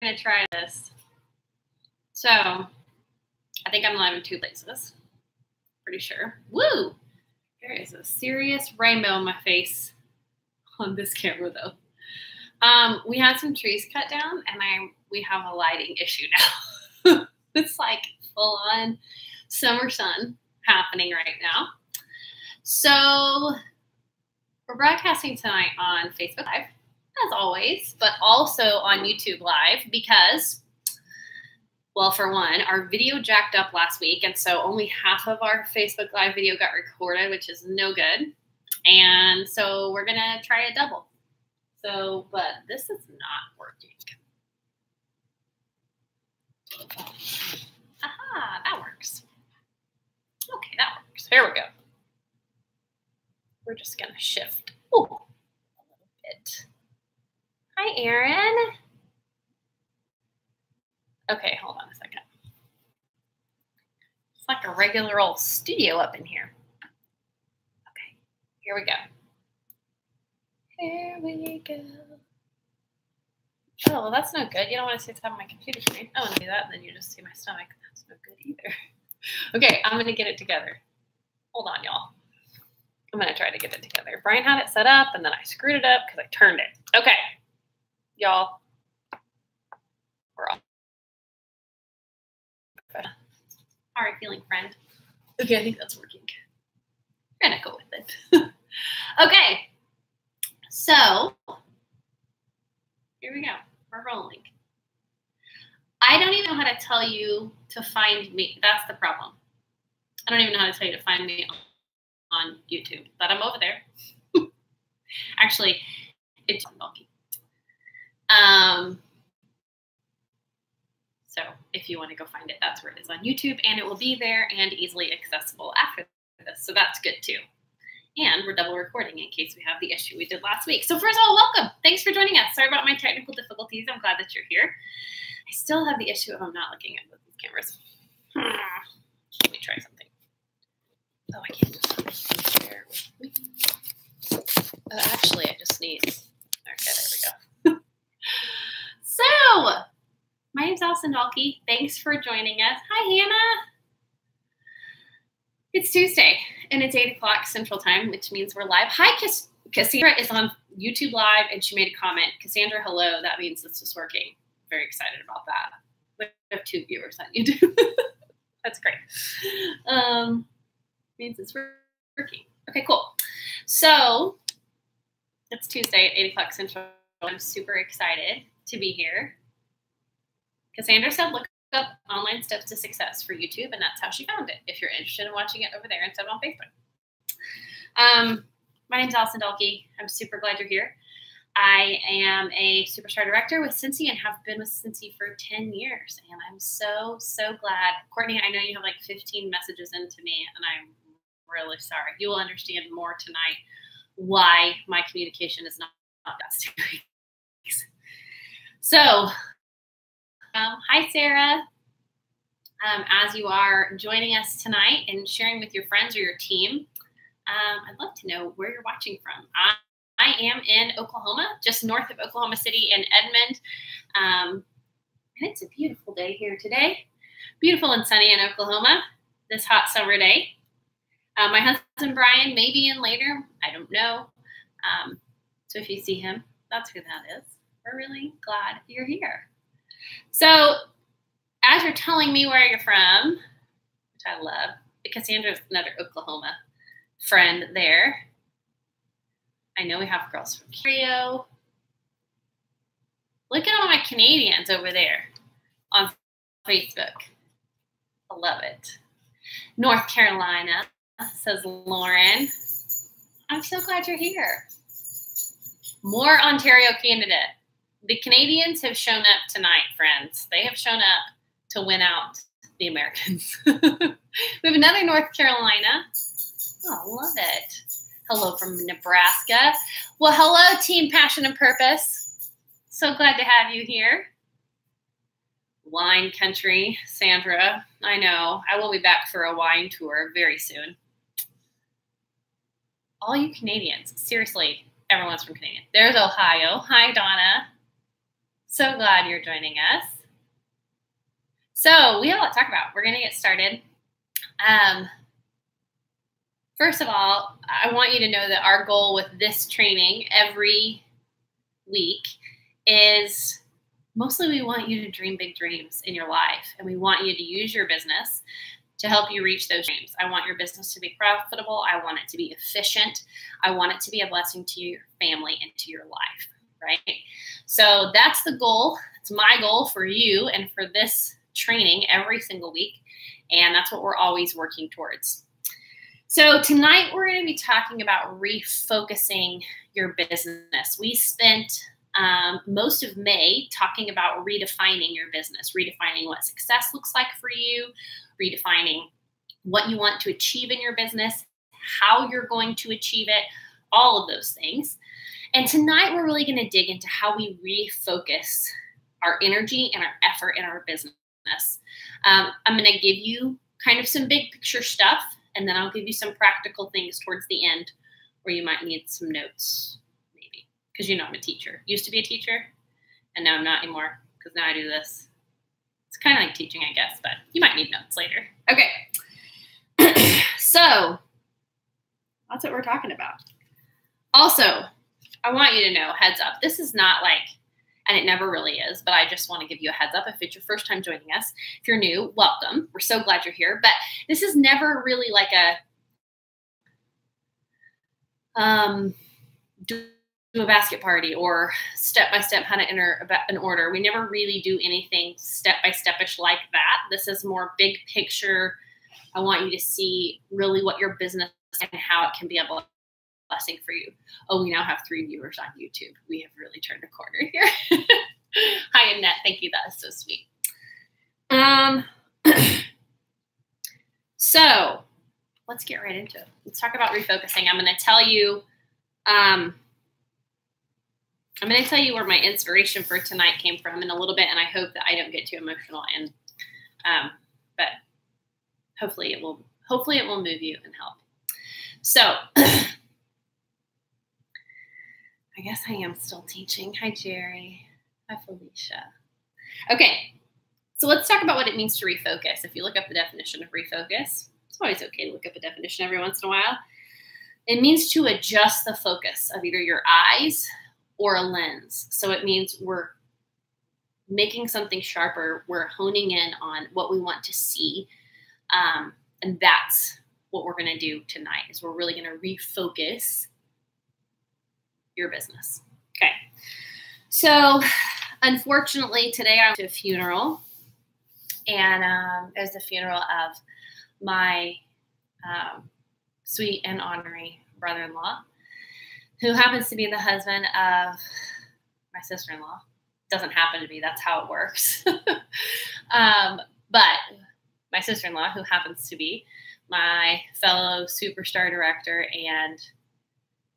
going to try this. So I think I'm live in 2 places. Pretty sure. Woo! There is a serious rainbow in my face on this camera, though. We had some trees cut down, and we have a lighting issue now. It's like full-on summer sun happening right now. So we're broadcasting tonight on Facebook Live, as always, but also on YouTube Live because, well, for one, our video jacked up last week, and so only half of our Facebook Live video got recorded, which is no good. And so we're going to try a double. So, but this is not working. Aha, that works. Okay, that works. There we go. We're just going to shift a little bit. Hi, Erin. Okay, hold on a second. It's like a regular old studio up in here. Okay, here we go. Here we go. Oh, well, that's no good. You don't want to see the top of my computer screen. I want to do that, and then you just see my stomach. That's no good either. Okay, I'm going to get it together. Hold on, y'all. I'm going to try to get it together. Brian had it set up, and then I screwed it up because I turned it. Okay, y'all. We're off. How are you feeling, friend? Okay, I think that's working. We're going to go with it. Okay, so here we go. We're rolling. I don't even know how to tell you to find me. That's the problem. I don't even know how to tell you to find me on YouTube, but I'm over there. Actually, it's bulky. So if you want to go find it, that's where it is on YouTube, and it will be there and easily accessible after this. So that's good too. And we're double recording in case we have the issue we did last week. So first of all, welcome. Thanks for joining us. Sorry about my technical difficulties. I'm glad that you're here. I still have the issue of I'm not looking at both these cameras. Let me try something. Oh, I can't just bear with me. Actually, I just need. Okay, there we go. So, my name's Allison Dalkey. Thanks for joining us. Hi, Hannah. It's Tuesday, and it's 8 o'clock Central Time, which means we're live. Hi, Cassandra is on YouTube Live, and she made a comment. Cassandra, hello. That means this is working. Very excited about that. We have 2 viewers on YouTube. That's great. Means it's working. Okay, cool. So it's Tuesday at 8 o'clock Central. I'm super excited to be here. Cassandra said, look up Online Steps to Success for YouTube, and that's how she found it, if you're interested in watching it over there instead of on Facebook. My name's Allison Dalkey. I'm super glad you're here. I am a Superstar Director with Cincy and have been with Cincy for 10 years, and I'm so, so glad. Courtney, I know you have like 15 messages into me, and I'm really sorry. You will understand more tonight why my communication is not that serious. So, hi, Sarah. As you are joining us tonight and sharing with your friends or your team, I'd love to know where you're watching from. I am in Oklahoma, just north of Oklahoma City in Edmond. And it's a beautiful day here today. Beautiful and sunny in Oklahoma this hot summer day. My husband, Brian, may be in later. I don't know. So if you see him, that's who that is. We're really glad you're here. So as you're telling me where you're from, which I love, Cassandra's another Oklahoma friend there. I know we have girls from Ontario. Look at all my Canadians over there on Facebook. I love it. North Carolina, says Lauren. I'm so glad you're here. More Ontario, Canada. The Canadians have shown up tonight, friends. They have shown up to win out the Americans. We have another North Carolina. Oh, love it. Hello from Nebraska. Well, hello, Team Passion and Purpose. So glad to have you here. Wine country, Sandra. I know. I will be back for a wine tour very soon. All you Canadians, seriously, everyone's from Canada. There's Ohio. Hi, Donna. So glad you're joining us. So we have a lot to talk about. We're going to get started. First of all, I want you to know that our goal with this training every week is mostly we want you to dream big dreams in your life, and we want you to use your business to help you reach those dreams. I want your business to be profitable. I want it to be efficient. I want it to be a blessing to your family and to your life, right? So that's the goal. It's my goal for you and for this training every single week, and that's what we're always working towards. So tonight we're going to be talking about refocusing your business. We spent most of May talking about redefining your business, redefining what success looks like for you, redefining what you want to achieve in your business, how you're going to achieve it, all of those things. And tonight we're really going to dig into how we refocus our energy and our effort in our business. I'm going to give you kind of some big picture stuff, and then I'll give you some practical things towards the end where you might need some notes, maybe, because you know I'm a teacher. Used to be a teacher, and now I'm not anymore because now I do this. It's kind of like teaching, I guess, but you might need notes later. Okay. So that's what we're talking about. Also, I want you to know, heads up, this is not like, and it never really is, but I just want to give you a heads up if it's your first time joining us. If you're new, welcome. We're so glad you're here. But this is never really like do a basket party or step-by-step how to enter an order. We never really do anything step-by-step-ish like that. This is more big picture. I want you to see really what your business is and how it can be a blessing for you. Oh, we now have 3 viewers on YouTube. We have really turned a corner here. Hi, Annette. Thank you. That is so sweet. So let's get right into it. Let's talk about refocusing. I'm going to tell you where my inspiration for tonight came from in a little bit, and I hope that I don't get too emotional. And but hopefully it will move you and help. So I guess I am still teaching. Hi, Jerry. Hi, Felicia. Okay, so let's talk about what it means to refocus. If you look up the definition of refocus, it's always okay to look up a definition every once in a while. It means to adjust the focus of either your eyes or a lens. So it means we're making something sharper. We're honing in on what we want to see. And that's what we're going to do tonight, is we're really going to refocus your business. Okay. So unfortunately today I went to a funeral, and it was the funeral of my sweet and honorary brother-in-law, who happens to be the husband of my sister-in-law. Doesn't happen to be, that's how it works. But my sister-in-law, who happens to be my fellow superstar director and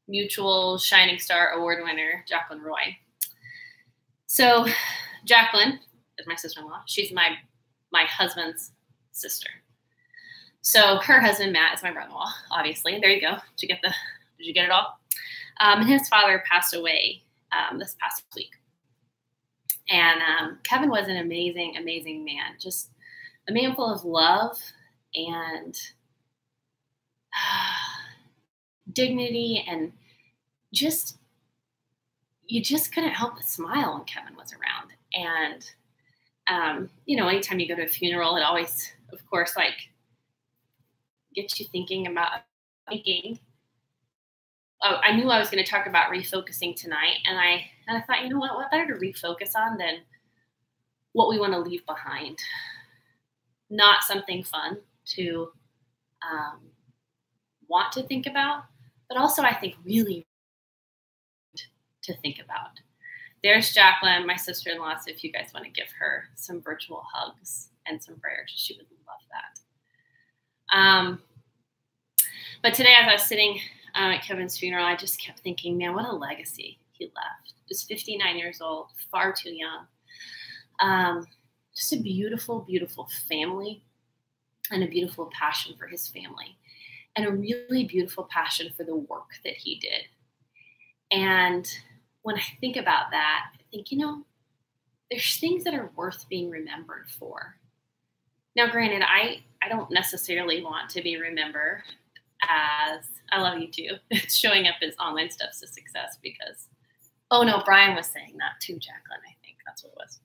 mutual Shining Star Award winner, Jacqueline Roy. So Jacqueline is my sister-in-law. She's my husband's sister. So her husband, Matt, is my brother-in-law, obviously. There you go. Did you get it all? And his father passed away this past week. And Kevin was an amazing, amazing man. Just a man full of love and dignity, and you just couldn't help but smile when Kevin was around. And anytime you go to a funeral, it always, of course, like gets you thinking. Oh, I knew I was going to talk about refocusing tonight, and I thought, you know what better to refocus on than what we want to leave behind. Not something fun to want to think about, but also I think really to think about. There's Jacqueline, my sister-in-law, so if you guys want to give her some virtual hugs and some prayers, she would love that. But today, as I was sitting at Kevin's funeral, I just kept thinking, man, what a legacy he left. He was 59 years old, far too young. Just a beautiful, beautiful family, and a beautiful passion for his family, and a really beautiful passion for the work that he did. And when I think about that, I think, there's things that are worth being remembered for. Now, granted, I don't necessarily want to be remembered as, I love you too, showing up as online steps to success because, oh no, Brian was saying that too, Jacqueline, I think that's what it was.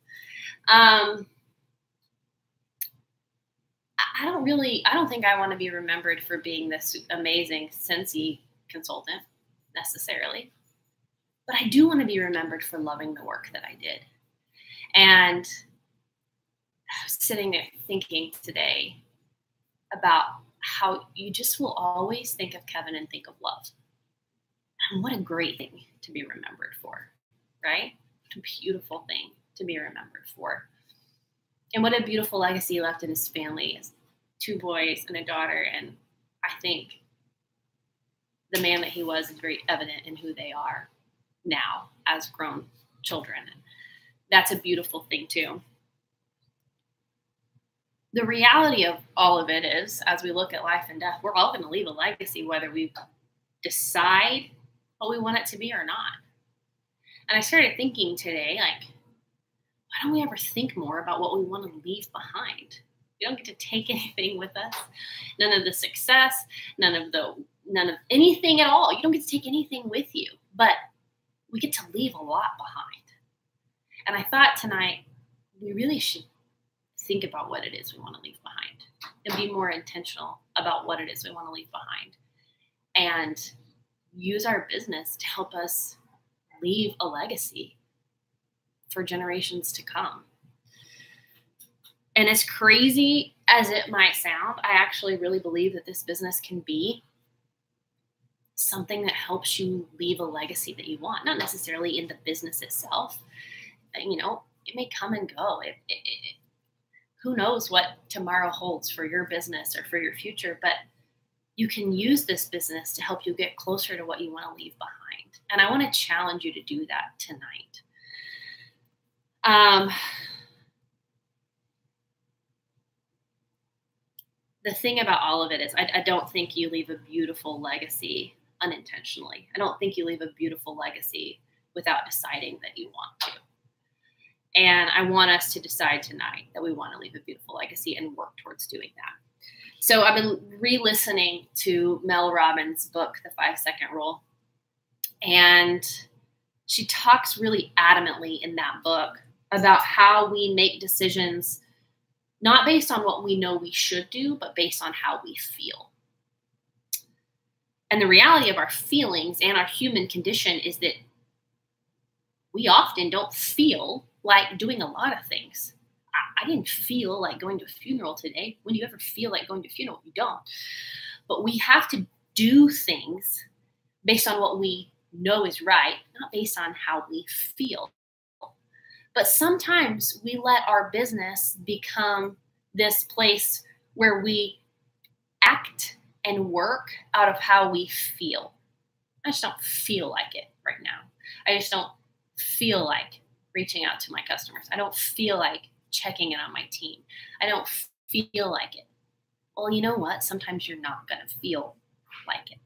I don't think I want to be remembered for being this amazing Scentsy consultant necessarily, but I do want to be remembered for loving the work that I did. And I was sitting there thinking today about how you just will always think of Kevin and think of love. And what a great thing to be remembered for, right? What a beautiful thing to be remembered for. And what a beautiful legacy he left in his family is 2 boys and a daughter. And I think the man that he was is very evident in who they are now as grown children. And that's a beautiful thing too. The reality of all of it is, as we look at life and death, we're all going to leave a legacy, whether we decide what we want it to be or not. And I started thinking today, like, why don't we ever think more about what we want to leave behind? We don't get to take anything with us. None of the success, none of anything at all. You don't get to take anything with you, but we get to leave a lot behind. And I thought tonight we really should think about what it is we want to leave behind and be more intentional about what it is we want to leave behind and use our business to help us leave a legacy for generations to come. And as crazy as it might sound, I actually really believe that this business can be something that helps you leave a legacy that you want, not necessarily in the business itself. You know, it may come and go. Who knows what tomorrow holds for your business or for your future, but you can use this business to help you get closer to what you want to leave behind. And I want to challenge you to do that tonight. The thing about all of it is I don't think you leave a beautiful legacy unintentionally. I don't think you leave a beautiful legacy without deciding that you want to. And I want us to decide tonight that we want to leave a beautiful legacy and work towards doing that. So I've been re-listening to Mel Robbins' book, The 5-Second Rule. And she talks really adamantly in that book about how we make decisions not based on what we know we should do, but based on how we feel. And the reality of our feelings and our human condition is that we often don't feel like doing a lot of things. I didn't feel like going to a funeral today. When do you ever feel like going to a funeral? You don't. But we have to do things based on what we know is right, not based on how we feel. But sometimes we let our business become this place where we act and work out of how we feel. I just don't feel like it right now. I just don't feel like reaching out to my customers. I don't feel like checking in on my team. I don't feel like it. Well, you know what? Sometimes you're not going to feel like it.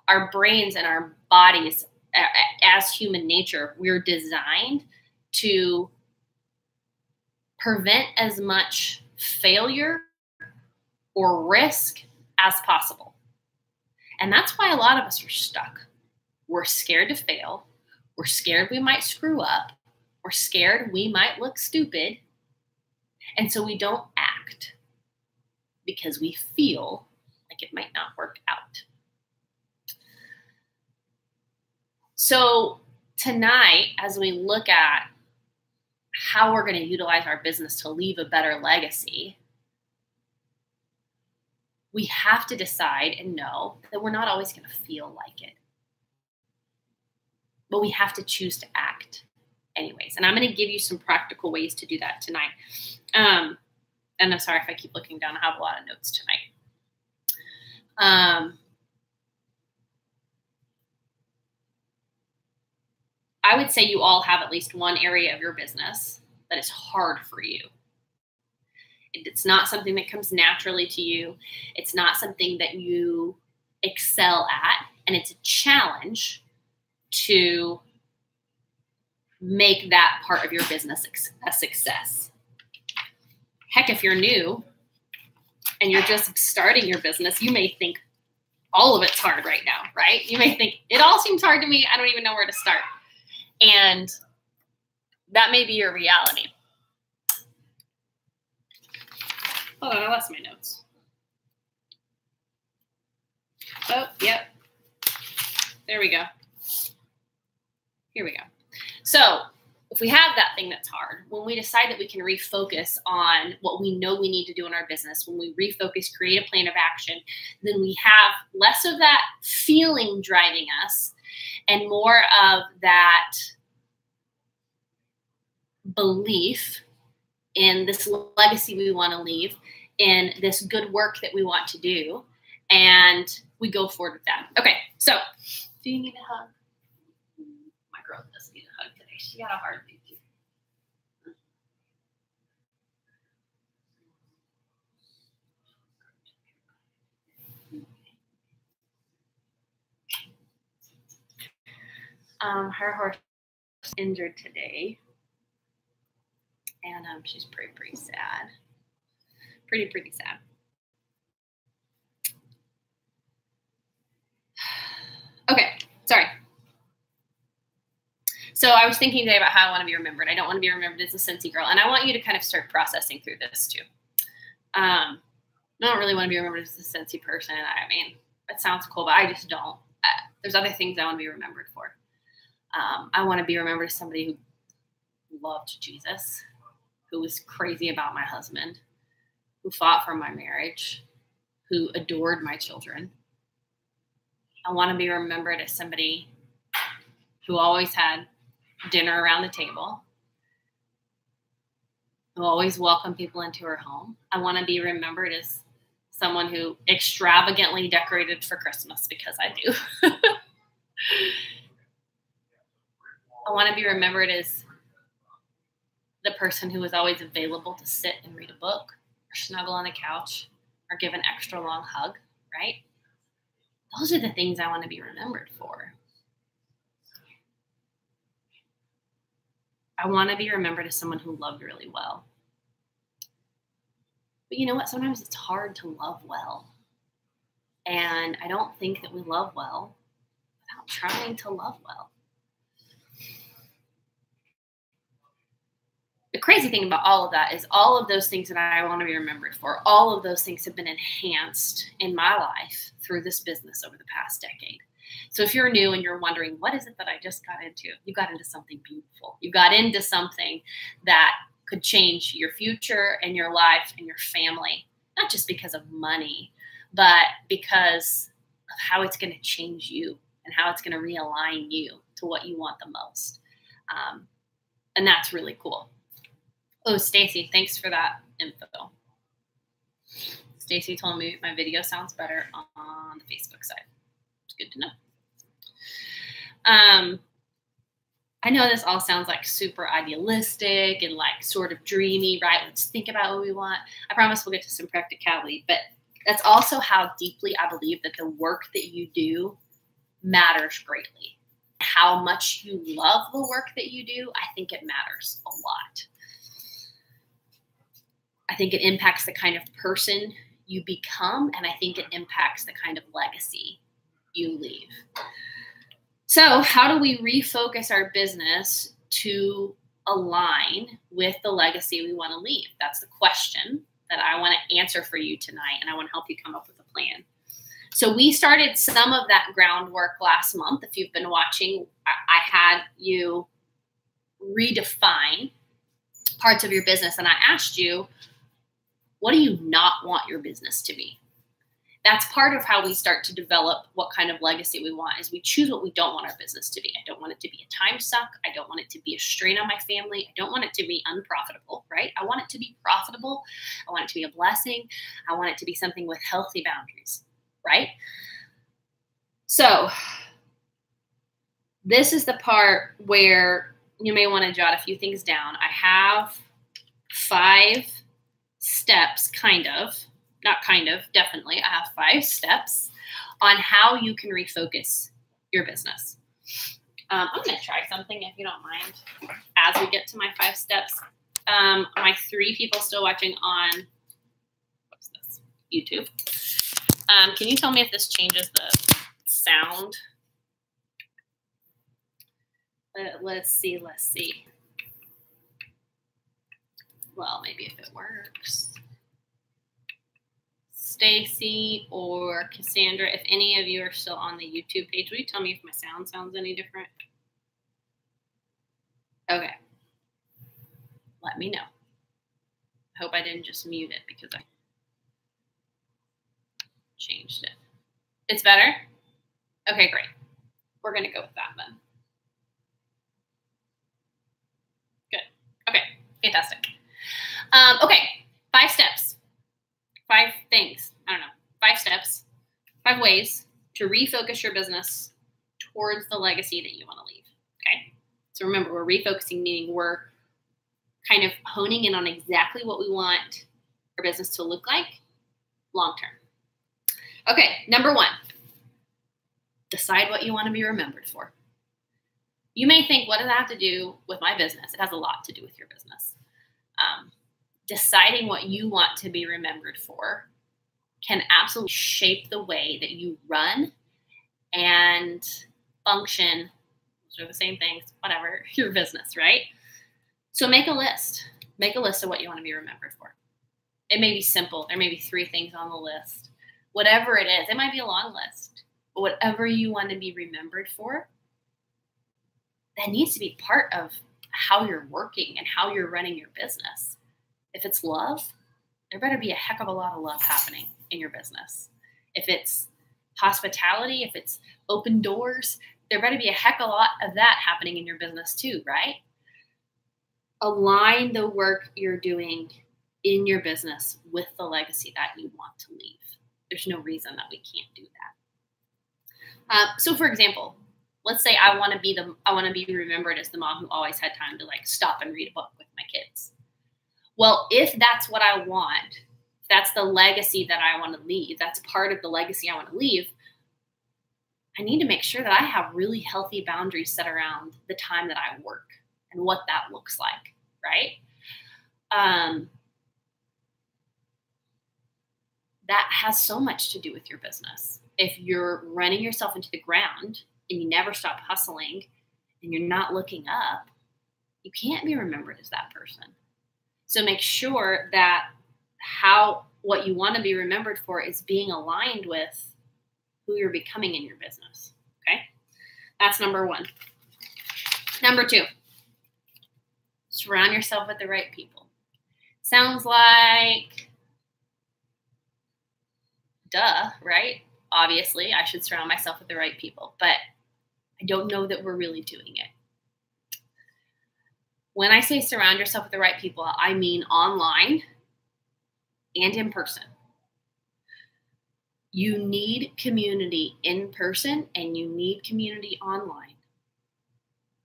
Our brains and our bodies, as human nature, we're designed to prevent as much failure or risk as possible. And that's why a lot of us are stuck. We're scared to fail. We're scared we might screw up. We're scared we might look stupid. And so we don't act because we feel like it might not work out. So tonight, as we look at how we're going to utilize our business to leave a better legacy, we have to decide and know that we're not always going to feel like it. But we have to choose to act anyways. And I'm going to give you some practical ways to do that tonight. And I'm sorry if I keep looking down. I have a lot of notes tonight. I would say you all have at least one area of your business that is hard for you. It's not something that comes naturally to you. It's not something that you excel at. And it's a challenge to make that part of your business a success. Heck, if you're new and you're just starting your business, you may think all of it's hard right now, right? You may think it all seems hard to me. I don't even know where to start. And that may be your reality. Hold on, I lost my notes. Oh, yep. There we go. Here we go. So if we have that thing that's hard, when we decide that we can refocus on what we know we need to do in our business, when we refocus, create a plan of action, then we have less of that feeling driving us and more of that belief in this legacy we want to leave, in this good work that we want to do, and we go forward with that. Okay, so do you need a hug? My girl does need a hug today. She got a hard day too. Her horse was injured today, and she's pretty sad. Pretty sad. Okay, sorry. So I was thinking today about how I want to be remembered. I don't want to be remembered as a Scentsy girl, and I want you to kind of start processing through this too. I don't really want to be remembered as a Scentsy person. I mean, it sounds cool, but I just don't. There's other things I want to be remembered for. I want to be remembered as somebody who loved Jesus, who was crazy about my husband, who fought for my marriage, who adored my children. I want to be remembered as somebody who always had dinner around the table, who always welcomed people into her home. I want to be remembered as someone who extravagantly decorated for Christmas, because I do. I want to be remembered as the person who was always available to sit and read a book or snuggle on a couch or give an extra long hug, right? Those are the things I want to be remembered for. I want to be remembered as someone who loved really well. But you know what? Sometimes it's hard to love well. And I don't think that we love well without trying to love well. The crazy thing about all of that is all of those things that I want to be remembered for, all of those things have been enhanced in my life through this business over the past decade. So if you're new and you're wondering, what is it that I just got into? You got into something beautiful. You got into something that could change your future and your life and your family, not just because of money, but because of how it's going to change you and how it's going to realign you to what you want the most. And that's really cool. Oh, Stacy, thanks for that info. Stacy told me my video sounds better on the Facebook side. It's good to know. I know this all sounds like super idealistic and like sort of dreamy, right? Let's think about what we want. I promise we'll get to some practicality, but that's also how deeply I believe that the work that you do matters greatly. How much you love the work that you do, I think it matters a lot. I think it impacts the kind of person you become, and I think it impacts the kind of legacy you leave. So how do we refocus our business to align with the legacy we want to leave? That's the question that I want to answer for you tonight, and I want to help you come up with a plan. So we started some of that groundwork last month. If you've been watching, I had you redefine parts of your business, and I asked you, what do you not want your business to be? That's part of how we start to develop what kind of legacy we want, is we choose what we don't want our business to be. I don't want it to be a time suck. I don't want it to be a strain on my family. I don't want it to be unprofitable, right? I want it to be profitable. I want it to be a blessing. I want it to be something with healthy boundaries, right? So this is the part where you may want to jot a few things down. I have 5 steps, definitely. I have 5 steps on how you can refocus your business. I'm going to try something if you don't mind as we get to my 5 steps. My 3 people still watching on what's this? YouTube. Can you tell me if this changes the sound? Let's see. Well, maybe if it works. Stacy or Cassandra, if any of you are still on the YouTube page, will you tell me if my sound sounds any different? Okay. Let me know. I hope I didn't just mute it because I changed it. It's better? Okay, great. We're going to go with that then. Good. Okay, fantastic. Okay, 5 steps. 5 things. I don't know. 5 steps. 5 ways to refocus your business towards the legacy that you want to leave. Okay? So remember, we're refocusing, meaning we're kind of honing in on exactly what we want our business to look like long term. Okay, number 1. Decide what you want to be remembered for. You may think, what does that have to do with my business? It has a lot to do with your business. Deciding what you want to be remembered for can absolutely shape the way that you run and function. Those are the same things, whatever, your business, right? So make a list. Make a list of what you want to be remembered for. It may be simple. There may be 3 things on the list. Whatever it is, it might be a long list. But whatever you want to be remembered for, that needs to be part of how you're working and how you're running your business. If it's love, there better be a heck of a lot of love happening in your business. If it's hospitality, if it's open doors, there better be a heck of a lot of that happening in your business too, right? Align the work you're doing in your business with the legacy that you want to leave. There's no reason that we can't do that. So for example, let's say I want to be remembered as the mom who always had time to like stop and read a book with my kids. Well, if that's what I want, if that's the legacy that I want to leave, that's part of the legacy I want to leave, I need to make sure that I have really healthy boundaries set around the time that I work and what that looks like, right? That has so much to do with your business. If you're running yourself into the ground and you never stop hustling and you're not looking up, you can't be remembered as that person. So make sure that what you want to be remembered for is being aligned with who you're becoming in your business. Okay? That's number 1. Number 2, surround yourself with the right people. Sounds like, duh, right? Obviously, I should surround myself with the right people, but I don't know that we're really doing it. When I say surround yourself with the right people, I mean online and in person. You need community in person and you need community online.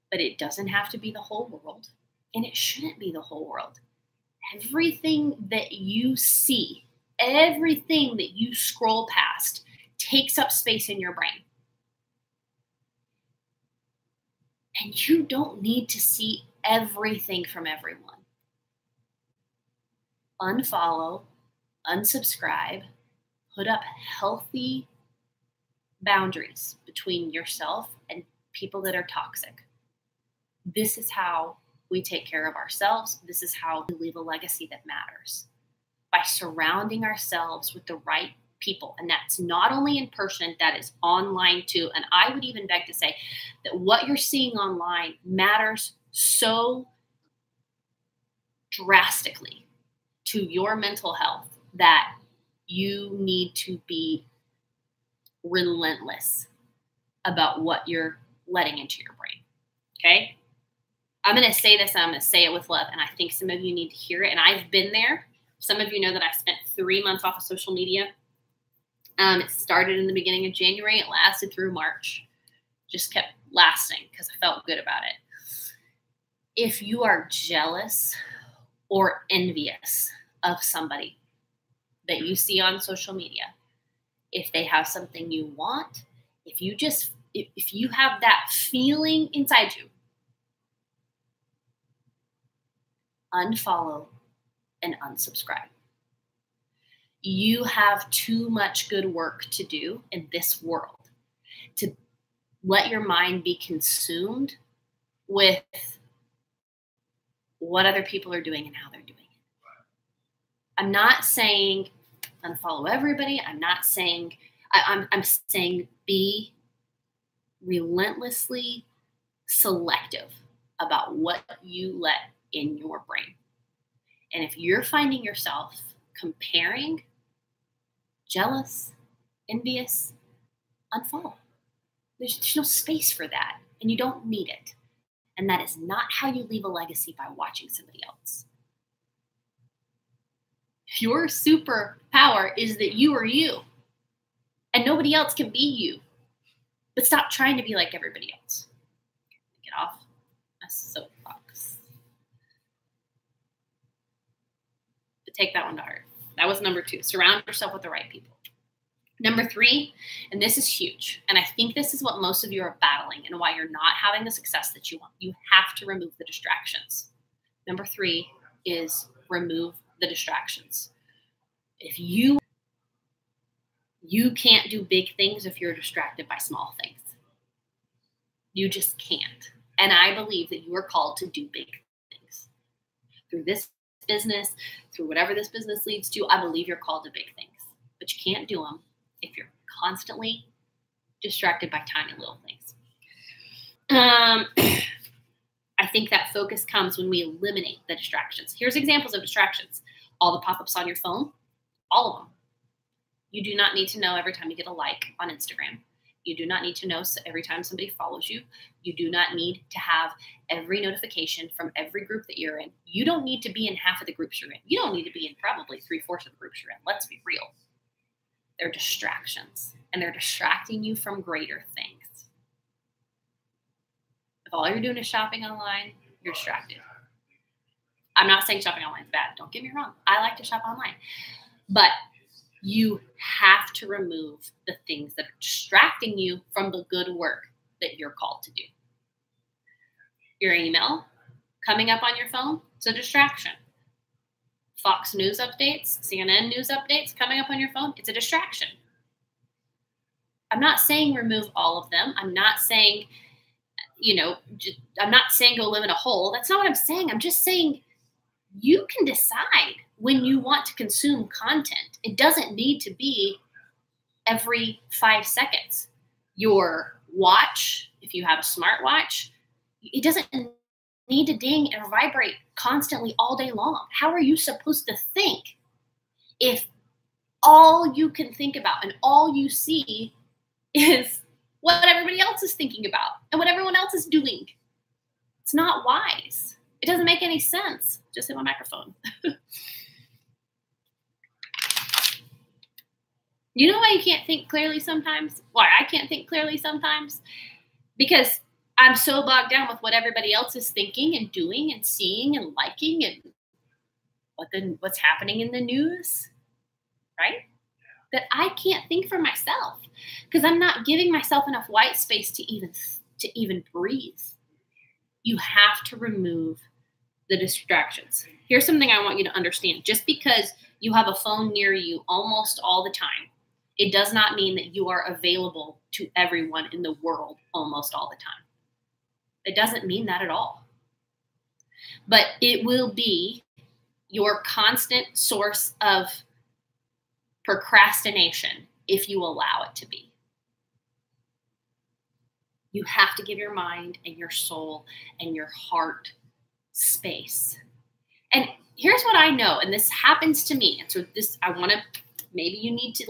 But it doesn't have to be the whole world, and it shouldn't be the whole world. Everything that you see, everything that you scroll past takes up space in your brain. And you don't need to see everything from everyone. Unfollow, unsubscribe, put up healthy boundaries between yourself and people that are toxic. This is how we take care of ourselves. This is how we leave a legacy that matters. By surrounding ourselves with the right people. And that's not only in person, that is online too. And I would even beg to say that what you're seeing online matters so drastically to your mental health that you need to be relentless about what you're letting into your brain. Okay? I'm going to say this, and I'm going to say it with love, and I think some of you need to hear it, and I've been there. Some of you know that I spent 3 months off of social media. It started in the beginning of January. It lasted through March. Just kept lasting because I felt good about it. If you are jealous or envious of somebody that you see on social media, if they have something you want, if you just if you have that feeling inside you, unfollow and unsubscribe. You have too much good work to do in this world to let your mind be consumed with what other people are doing and how they're doing it. I'm not saying unfollow everybody. I'm not saying, I'm saying be relentlessly selective about what you let in your brain. And if you're finding yourself comparing, jealous, envious, unfollow. There's no space for that, and you don't need it. And that is not how you leave a legacy by watching somebody else. Your superpower is that you are you, and nobody else can be you. But stop trying to be like everybody else. Get off a soapbox. But take that one to heart. That was number 2. Surround yourself with the right people. Number 3, and this is huge, and I think this is what most of you are battling and why you're not having the success that you want. You have to remove the distractions. Number 3 is remove the distractions. If you can't do big things if you're distracted by small things. You just can't. And I believe that you are called to do big things. Through this business, through whatever this business leads to, I believe you're called to big things. But you can't do them if you're constantly distracted by tiny little things. I think that focus comes when we eliminate the distractions. Here's examples of distractions. All the pop-ups on your phone, all of them. You do not need to know every time you get a like on Instagram. You do not need to know every time somebody follows you. You do not need to have every notification from every group that you're in. You don't need to be in half of the groups you're in. You don't need to be in probably 3/4 of the groups you're in. Let's be real. They're distractions, and they're distracting you from greater things. If all you're doing is shopping online, you're distracted. I'm not saying shopping online is bad. Don't get me wrong. I like to shop online. But you have to remove the things that are distracting you from the good work that you're called to do. Your email coming up on your phone, it's a distraction. Fox News updates, CNN news updates coming up on your phone, it's a distraction. I'm not saying remove all of them. I'm not saying, I'm not saying go live in a hole. That's not what I'm saying. I'm just saying you can decide when you want to consume content. It doesn't need to be every 5 seconds. Your watch, if you have a smartwatch, it doesn't need to ding and vibrate constantly all day long. How are you supposed to think if all you can think about and all you see is what everybody else is thinking about and what everyone else is doing? It's not wise. It doesn't make any sense. Just hit my microphone. You know why you can't think clearly sometimes? Why I can't think clearly sometimes? Because I'm so bogged down with what everybody else is thinking and doing and seeing and liking and what's happening in the news, right? That I can't think for myself because I'm not giving myself enough white space to even breathe. You have to remove the distractions. Here's something I want you to understand. Just because you have a phone near you almost all the time, it does not mean that you are available to everyone in the world almost all the time. It doesn't mean that at all. But it will be your constant source of procrastination if you allow it to be. You have to give your mind and your soul and your heart space. And here's what I know, and this happens to me. And so maybe you need to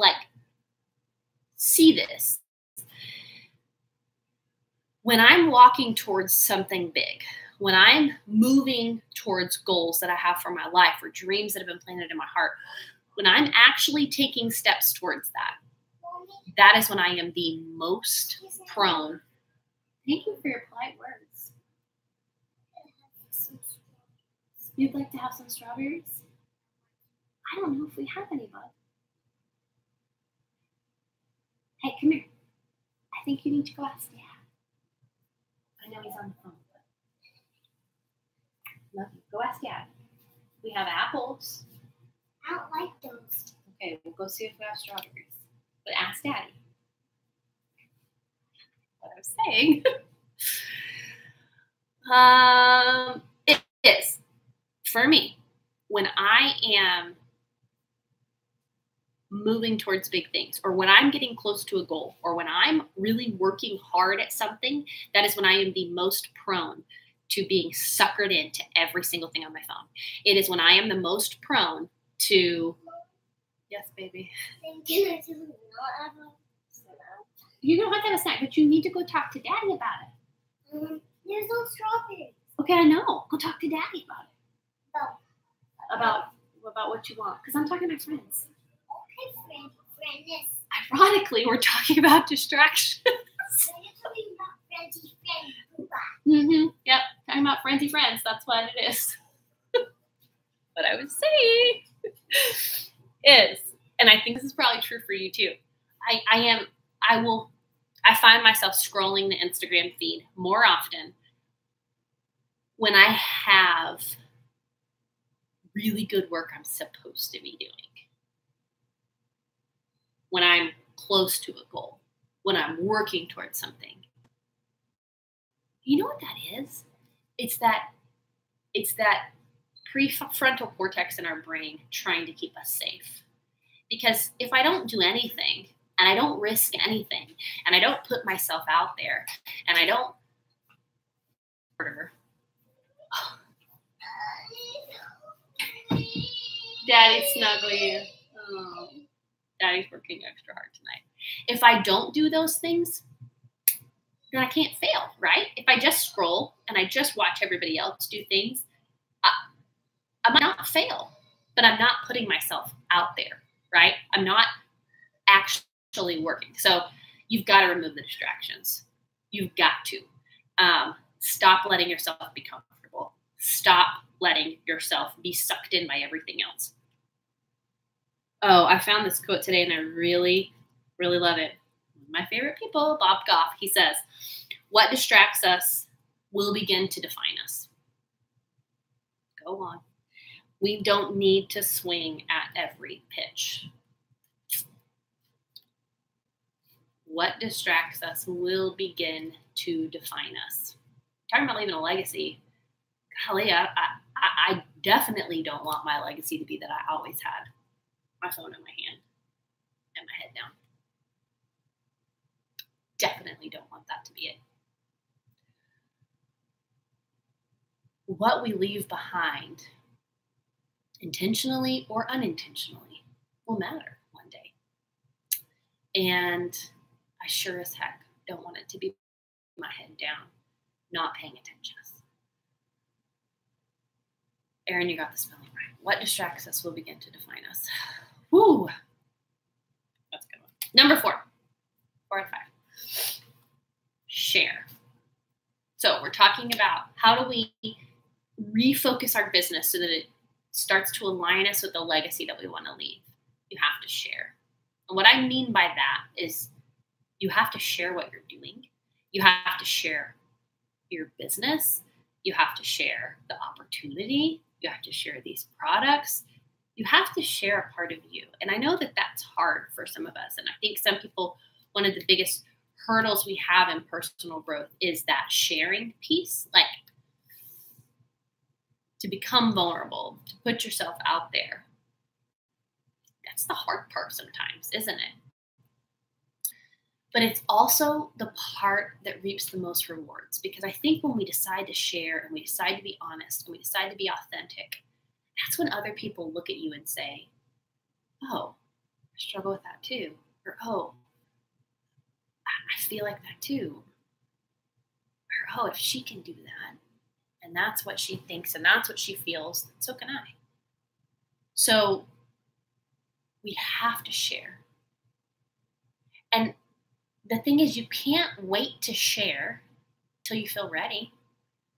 see this. When I'm walking towards something big, when I'm moving towards goals that I have for my life or dreams that have been planted in my heart, when I'm actually taking steps towards that is when I am the most prone. Thank you for your polite words. You'd like to have some strawberries? I don't know if we have any, bud. Hey, come here. I I think you need to go ask Dad. I know he's on the phone. But love you. Go ask Dad. We have apples. I don't like those. Okay, we'll go see if we have strawberries. But ask Daddy. What I was saying. It is, for me, when I am moving towards big things, or when I'm getting close to a goal, or when I'm really working hard at something, that is when I am the most prone to being suckered into every single thing on my phone. It is when I am the most prone to, yes, baby. You don't have to have a snack, but you need to go talk to Daddy about it. There's no strawberries. Okay, I know. Go talk to Daddy about it. Oh. About what you want, because I'm talking to my friends. Okay, friend. Ironically, we're talking about distractions. Yep, talking about frenzy friends. That's what it is. What I was saying is, and I think this is probably true for you too. I find myself scrolling the Instagram feed more often when I have really good work I'm supposed to be doing. When I'm close to a goal, when I'm working towards something. You know what that is? It's that prefrontal cortex in our brain trying to keep us safe. Because if I don't do anything, and I don't risk anything, and I don't put myself out there, and I don't Daddy, snuggle you. Oh, Daddy's working extra hard tonight. If I don't do those things, then I can't fail, right? If I just scroll and I just watch everybody else do things, I might not fail, but I'm not putting myself out there, right? I'm not actually working. So you've got to remove the distractions. You've got to. Stop letting yourself be comfortable. Stop letting yourself be sucked in by everything else. Oh, I found this quote today and I really, really love it. One of my favorite people, Bob Goff, he says, "What distracts us will begin to define us." Go on. We don't need to swing at every pitch. What distracts us will begin to define us. Talking about leaving a legacy, golly, I definitely don't want my legacy to be that I always had my phone in my hand and my head down. Definitely don't want that to be it. What we leave behind, intentionally or unintentionally, will matter one day. And I sure as heck don't want it to be my head down, not paying attention. Erin, you got the spelling right. What distracts us will begin to define us. Woo! That's a good one. Number 4. 4 out of 5. Share. So we're talking about how do we refocus our business so that it starts to align us with the legacy that we want to leave. You have to share. And what I mean by that is you have to share what you're doing. You have to share your business. You have to share the opportunity. You have to share these products. You have to share a part of you. And I know that that's hard for some of us. And I think some people, one of the biggest hurdles we have in personal growth is that sharing piece, like to become vulnerable, to put yourself out there. That's the hard part sometimes, isn't it? But it's also the part that reaps the most rewards, because I think when we decide to share and we decide to be honest and we decide to be authentic, that's when other people look at you and say, "Oh, I struggle with that too." Or, "Oh, I feel like that too." Or, "Oh, if she can do that and that's what she thinks and that's what she feels, so can I." So we have to share. And the thing is, you can't wait to share till you feel ready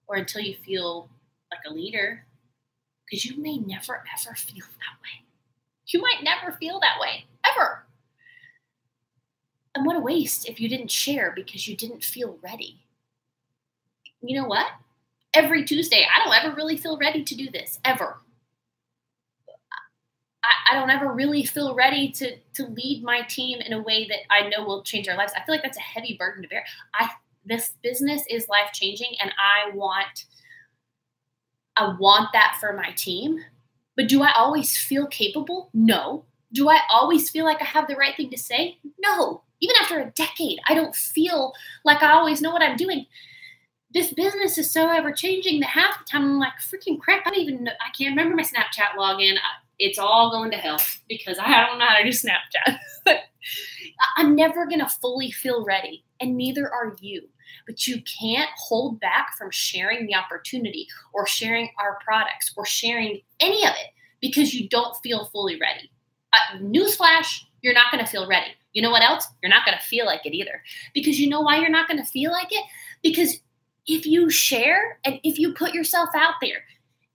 or until you feel like a leader, because you may never, ever feel that way. You might never feel that way, ever. And what a waste if you didn't share because you didn't feel ready. You know what? Every Tuesday, I don't ever really feel ready to do this, ever. I don't ever really feel ready to lead my team in a way that I know will change our lives. I feel like that's a heavy burden to bear. This business is life-changing, and I want that for my team. But do I always feel capable? No. Do I always feel like I have the right thing to say? No. Even after a decade, I don't feel like I always know what I'm doing. This business is so ever-changing that half the time I'm like, freaking crap, I can't remember my Snapchat login. It's all going to hell because I don't know how to do Snapchat. I'm never going to fully feel ready, and neither are you. But you can't hold back from sharing the opportunity or sharing our products or sharing any of it because you don't feel fully ready. Newsflash, you're not going to feel ready. You know what else? You're not going to feel like it either. Because you know why you're not going to feel like it? Because if you share and if you put yourself out there,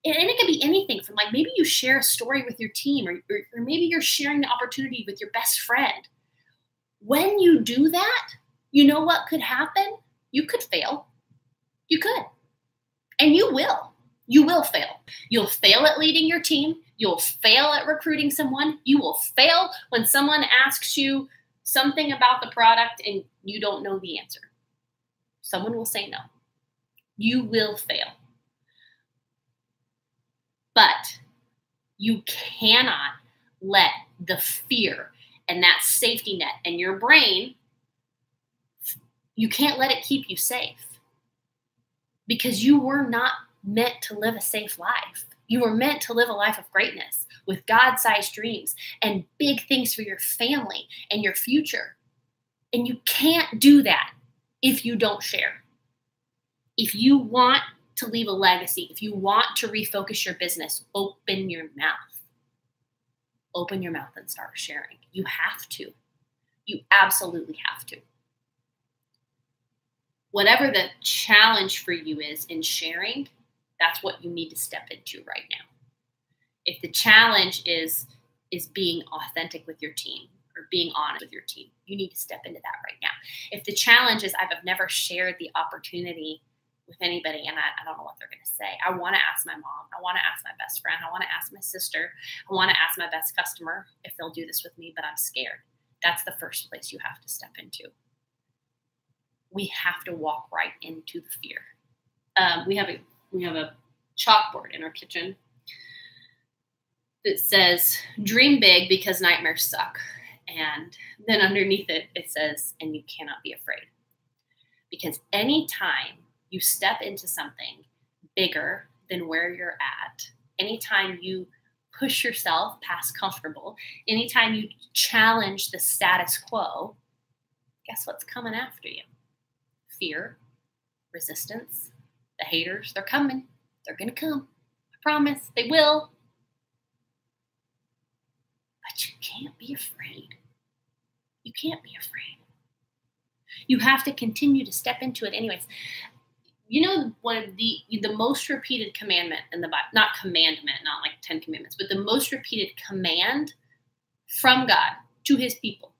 and it can be anything from like maybe you share a story with your team or maybe you're sharing the opportunity with your best friend. When you do that, you know what could happen? You could fail. You could. And you will. You will fail. You'll fail at leading your team. You'll fail at recruiting someone. You will fail when someone asks you something about the product and you don't know the answer. Someone will say no. You will fail. But you cannot let the fear and that safety net and your brain, you can't let it keep you safe because you were not meant to live a safe life. You were meant to live a life of greatness with God-sized dreams and big things for your family and your future. And you can't do that if you don't share. If you want to leave a legacy, if you want to refocus your business, open your mouth. Open your mouth and start sharing. You have to. You absolutely have to. Whatever the challenge for you is in sharing, that's what you need to step into right now. If the challenge is being authentic with your team or being honest with your team, you need to step into that right now. If the challenge is I've never shared the opportunity with anybody and I don't know what they're going to say, I want to ask my mom. I want to ask my best friend. I want to ask my sister. I want to ask my best customer if they'll do this with me, but I'm scared. That's the first place you have to step into. We have to walk right into the fear. We have a chalkboard in our kitchen that says, dream big because nightmares suck. And then underneath it, it says, and you cannot be afraid. Because anytime you step into something bigger than where you're at, anytime you push yourself past comfortable, anytime you challenge the status quo, guess what's coming after you? Fear, resistance, the haters, they're coming. They're going to come. I promise. They will. But you can't be afraid. You can't be afraid. You have to continue to step into it anyways. You know, one of the most repeated commandment in the Bible, not commandment, not like 10 commandments, but the most repeated command from God to his people.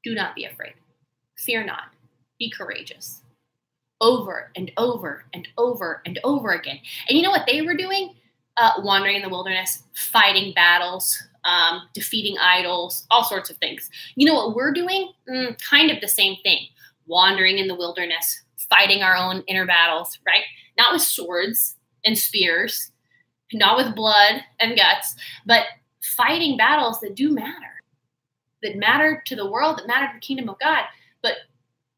Do not be afraid. Fear not. Be courageous. Over and over and over and over again. And you know what they were doing? Wandering in the wilderness, fighting battles, defeating idols, all sorts of things. You know what we're doing? Kind of the same thing. Wandering in the wilderness, fighting our own inner battles, right? Not with swords and spears, not with blood and guts, but fighting battles that do matter, that matter to the world, that matter to the kingdom of God. But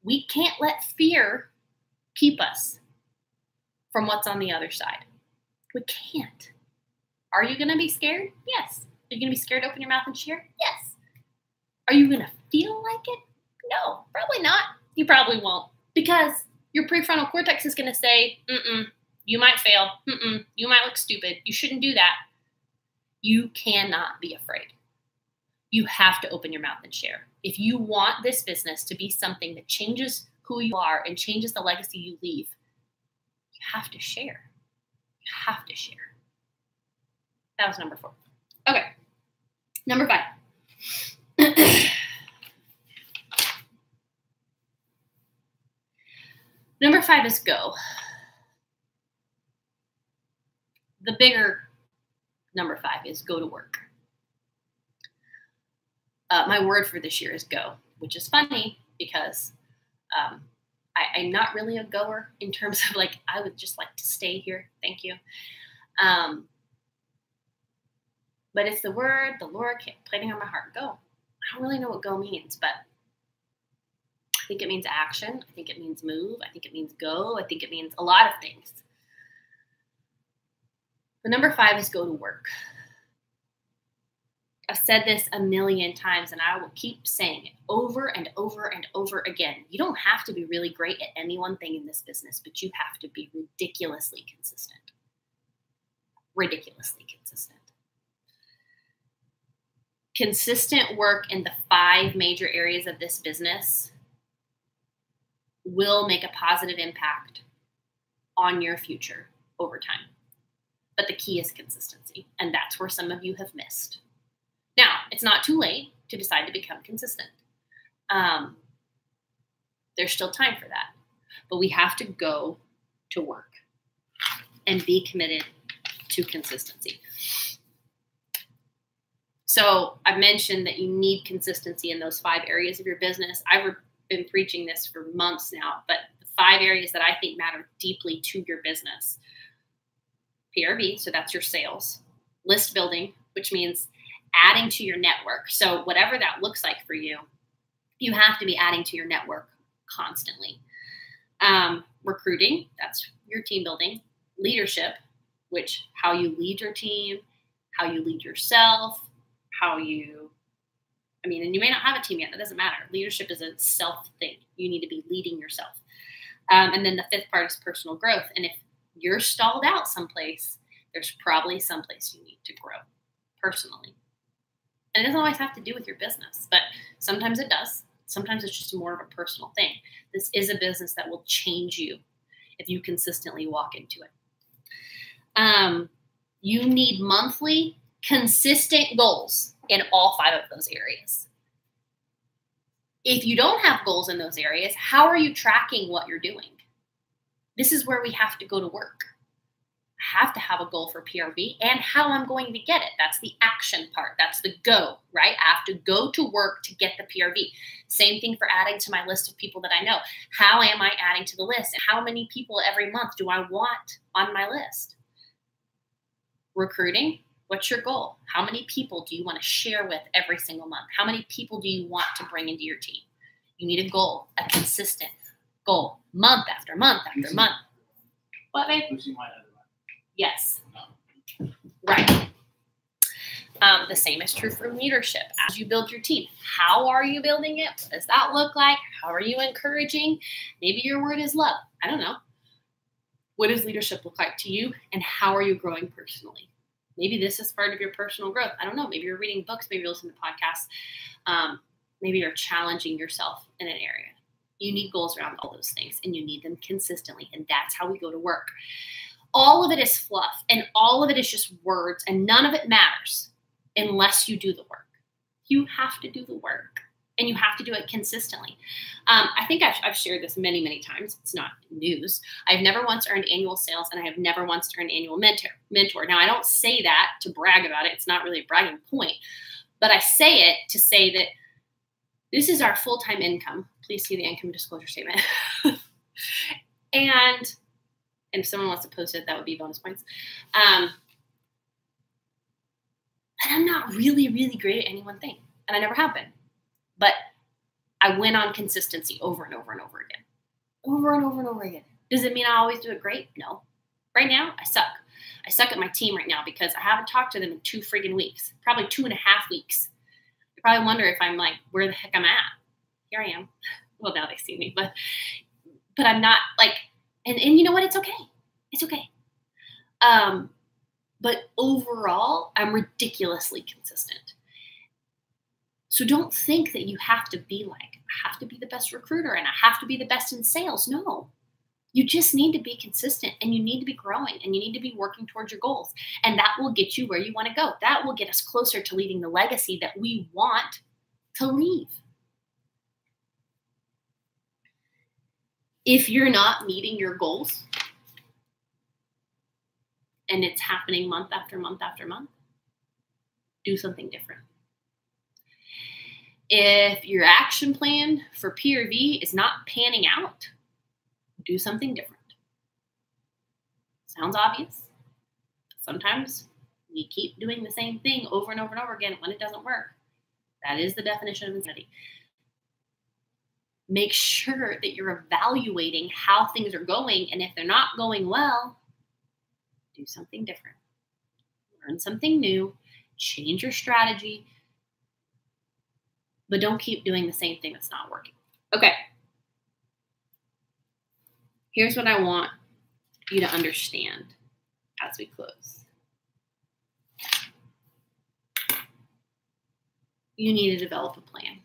we can't let fear keep us from what's on the other side. We can't. Are you going to be scared? Yes. Are you going to be scared to open your mouth and share? Yes. Are you going to feel like it? No, probably not. You probably won't, because your prefrontal cortex is going to say, you might fail. You might look stupid. You shouldn't do that. You cannot be afraid. You have to open your mouth and share. If you want this business to be something that changes who you are and changes the legacy you leave, you have to share. You have to share. That was number 4. Okay. Number 5. Number 5 is go. The bigger number 5 is go to work. My word for this year is go, which is funny because I'm not really a goer in terms of like, I would just like to stay here. Thank you. But it's the word the Lord kept putting on my heart. Go. I don't really know what go means, but I think it means action. I think it means move. I think it means go. I think it means a lot of things. The number 5 is go to work. I've said this a million times, and I will keep saying it over and over and over again. You don't have to be really great at any one thing in this business, but you have to be ridiculously consistent. Ridiculously consistent. Consistent work in the 5 major areas of this business will make a positive impact on your future over time. But the key is consistency, and that's where some of you have missed. Now, it's not too late to decide to become consistent. There's still time for that. But we have to go to work and be committed to consistency. So I've mentioned that you need consistency in those 5 areas of your business. I've been preaching this for months now, but the 5 areas that I think matter deeply to your business. PRV, so that's your sales. List building, which means adding to your network. So whatever that looks like for you, you have to be adding to your network constantly. Recruiting, that's your team building. Leadership, which how you lead your team, how you lead yourself, and you may not have a team yet. That doesn't matter. Leadership is a self thing. You need to be leading yourself. And then the 5th part is personal growth. And if you're stalled out someplace, there's probably someplace you need to grow personally. And it doesn't always have to do with your business, but sometimes it does. Sometimes it's just more of a personal thing. This is a business that will change you if you consistently walk into it. You need monthly, consistent goals in all 5 of those areas. If you don't have goals in those areas, how are you tracking what you're doing? This is where we have to go to work. I have to have a goal for PRV and how I'm going to get it. That's the action part. That's the go, right? I have to go to work to get the PRV. Same thing for adding to my list of people that I know. How am I adding to the list? And how many people every month do I want on my list? Recruiting, what's your goal? How many people do you want to share with every single month? How many people do you want to bring into your team? You need a goal, a consistent goal, month after month after month. What, babe? Yes. Right. The same is true for leadership. As you build your team, how are you building it? What does that look like? How are you encouraging? Maybe your word is love. I don't know. What does leadership look like to you? And how are you growing personally? Maybe this is part of your personal growth. I don't know. Maybe you're reading books. Maybe you're listening to podcasts. Maybe you're challenging yourself in an area. You need goals around all those things, and you need them consistently. And that's how we go to work. All of it is fluff, and all of it is just words, and none of it matters unless you do the work. You have to do the work, and you have to do it consistently. I think I've shared this many, many times. It's not news. I've never once earned annual sales, and I have never once earned annual mentor. Now, I don't say that to brag about it. It's not really a bragging point, but I say it to say that this is our full-time income. Please see the income disclosure statement. And if someone wants to post it, that would be bonus points. And I'm not really, really great at any one thing. And I never have been. But I win on consistency over and over and over again. Over and over and over again. Does it mean I always do it great? No. Right now, I suck. I suck at my team right now because I haven't talked to them in 2 friggin' weeks. Probably 2.5 weeks. You probably wonder if I'm like, where the heck I'm at. Here I am. Well, now they see me. But I'm not like, and you know what? It's okay. It's okay. But overall, I'm ridiculously consistent. So don't think that you have to be like, I have to be the best recruiter and I have to be the best in sales. No. You just need to be consistent, and you need to be growing, and you need to be working towards your goals. And that will get you where you want to go. That will get us closer to leaving the legacy that we want to leave. If you're not meeting your goals and it's happening month after month after month, do something different. If your action plan for PRV is not panning out, do something different. Sounds obvious. Sometimes we keep doing the same thing over and over and over again when it doesn't work. That is the definition of insanity. Make sure that you're evaluating how things are going, and if they're not going well, do something different. Learn something new, change your strategy, but don't keep doing the same thing that's not working. Okay. Here's what I want you to understand as we close. You need to develop a plan.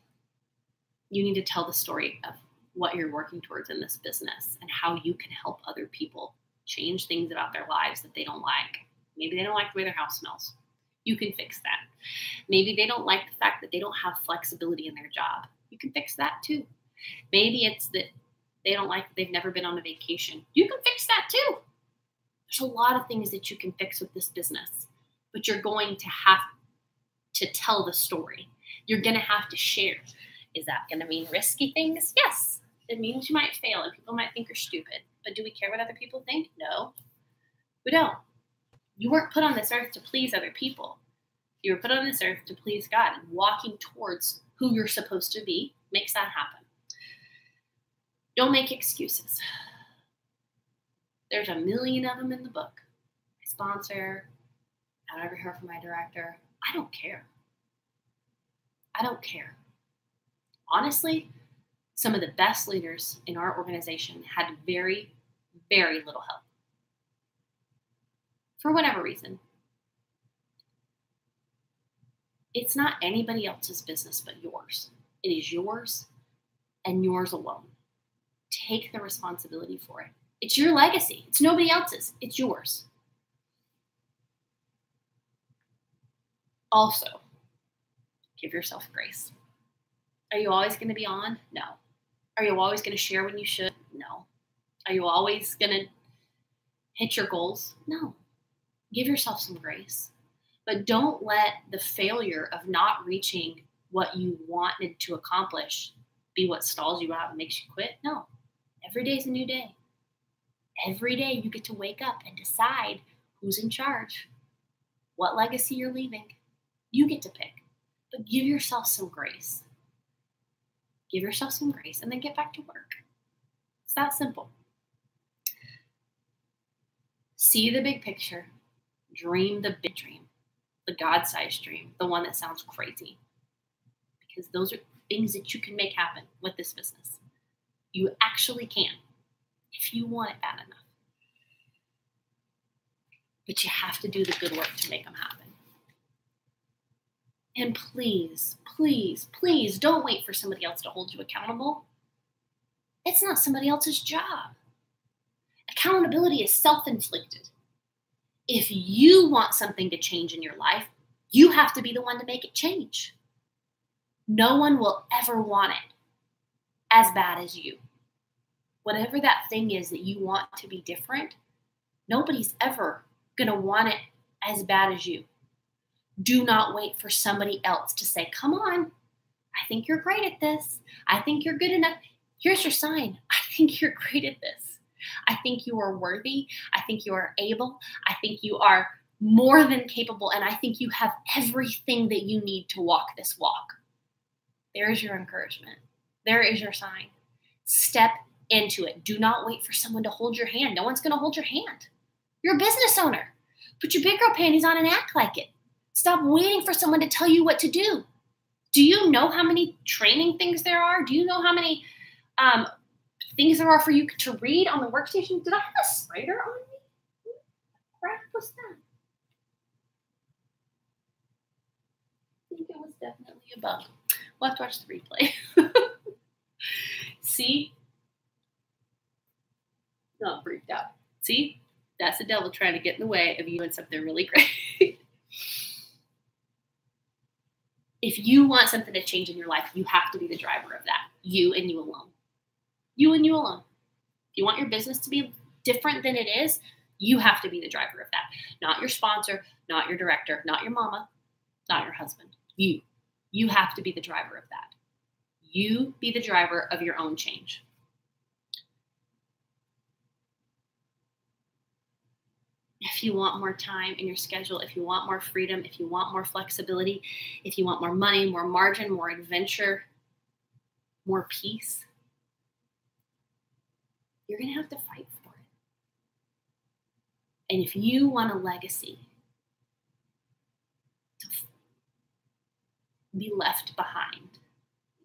You need to tell the story of what you're working towards in this business and how you can help other people change things about their lives that they don't like. Maybe they don't like the way their house smells. You can fix that. Maybe they don't like the fact that they don't have flexibility in their job. You can fix that too. Maybe it's that they don't like that they've never been on a vacation. You can fix that too. There's a lot of things that you can fix with this business, but you're going to have to tell the story. You're going to have to share. Is that going to mean risky things? Yes. It means you might fail and people might think you're stupid. But do we care what other people think? No, we don't. You weren't put on this earth to please other people. You were put on this earth to please God. And walking towards who you're supposed to be makes that happen. Don't make excuses. There's a million of them in the book. My sponsor, I don't ever hear from my director. I don't care. I don't care. Honestly, some of the best leaders in our organization had very, very little help. For whatever reason. It's not anybody else's business but yours. It is yours and yours alone. Take the responsibility for it. It's your legacy. It's nobody else's. It's yours. Also, give yourself grace. Are you always going to be on? No. Are you always going to share when you should? No. Are you always going to hit your goals? No. Give yourself some grace. But don't let the failure of not reaching what you wanted to accomplish be what stalls you out and makes you quit. No. Every day is a new day. Every day you get to wake up and decide who's in charge, what legacy you're leaving. You get to pick. But give yourself some grace. Give yourself some grace and then get back to work. It's that simple. See the big picture. Dream the big dream. The God-sized dream. The one that sounds crazy. Because those are things that you can make happen with this business. You actually can. If you want it bad enough. But you have to do the good work to make them happen. And please, please, please don't wait for somebody else to hold you accountable. It's not somebody else's job. Accountability is self-inflicted. If you want something to change in your life, you have to be the one to make it change. No one will ever want it as bad as you. Whatever that thing is that you want to be different, nobody's ever going to want it as bad as you. Do not wait for somebody else to say, come on, I think you're great at this. I think you're good enough. Here's your sign. I think you're great at this. I think you are worthy. I think you are able. I think you are more than capable. And I think you have everything that you need to walk this walk. There is your encouragement. There is your sign. Step into it. Do not wait for someone to hold your hand. No one's going to hold your hand. You're a business owner. Put your big girl panties on and act like it. Stop waiting for someone to tell you what to do. Do you know how many training things there are? Do you know how many things there are for you to read on the workstation? Did I have a spider on me? What crap was that? I think it was definitely a bug. We'll have to watch the replay. See? No, I'm freaked out. See? That's the devil trying to get in the way of you doing something really great. If you want something to change in your life, you have to be the driver of that. You and you alone. You and you alone. If you want your business to be different than it is, you have to be the driver of that. Not your sponsor, not your director, not your mama, not your husband. You. You have to be the driver of that. You be the driver of your own change. If you want more time in your schedule, if you want more freedom, if you want more flexibility, if you want more money, more margin, more adventure, more peace, you're going to have to fight for it. And if you want a legacy to be left behind,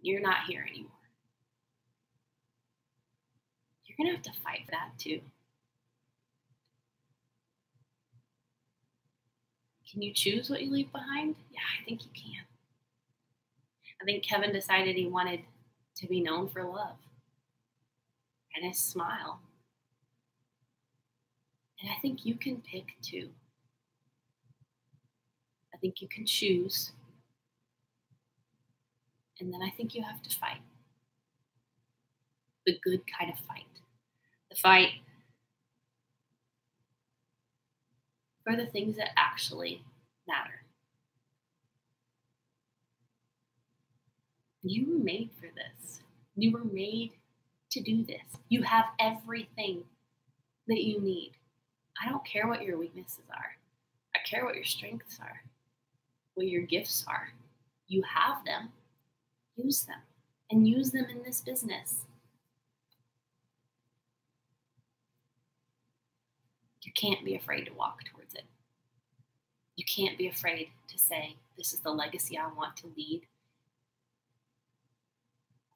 you're not here anymore. You're going to have to fight for that too. Can you choose what you leave behind? Yeah, I think you can. I think Kevin decided he wanted to be known for love and his smile. And I think you can pick too. I think you can choose. And then I think you have to fight. The good kind of fight. The fight for the things that actually matter. You were made for this. You were made to do this. You have everything that you need. I don't care what your weaknesses are. I care what your strengths are, what your gifts are. You have them. Use them. And use them in this business. You can't be afraid to walk towards it. You can't be afraid to say, this is the legacy I want to lead,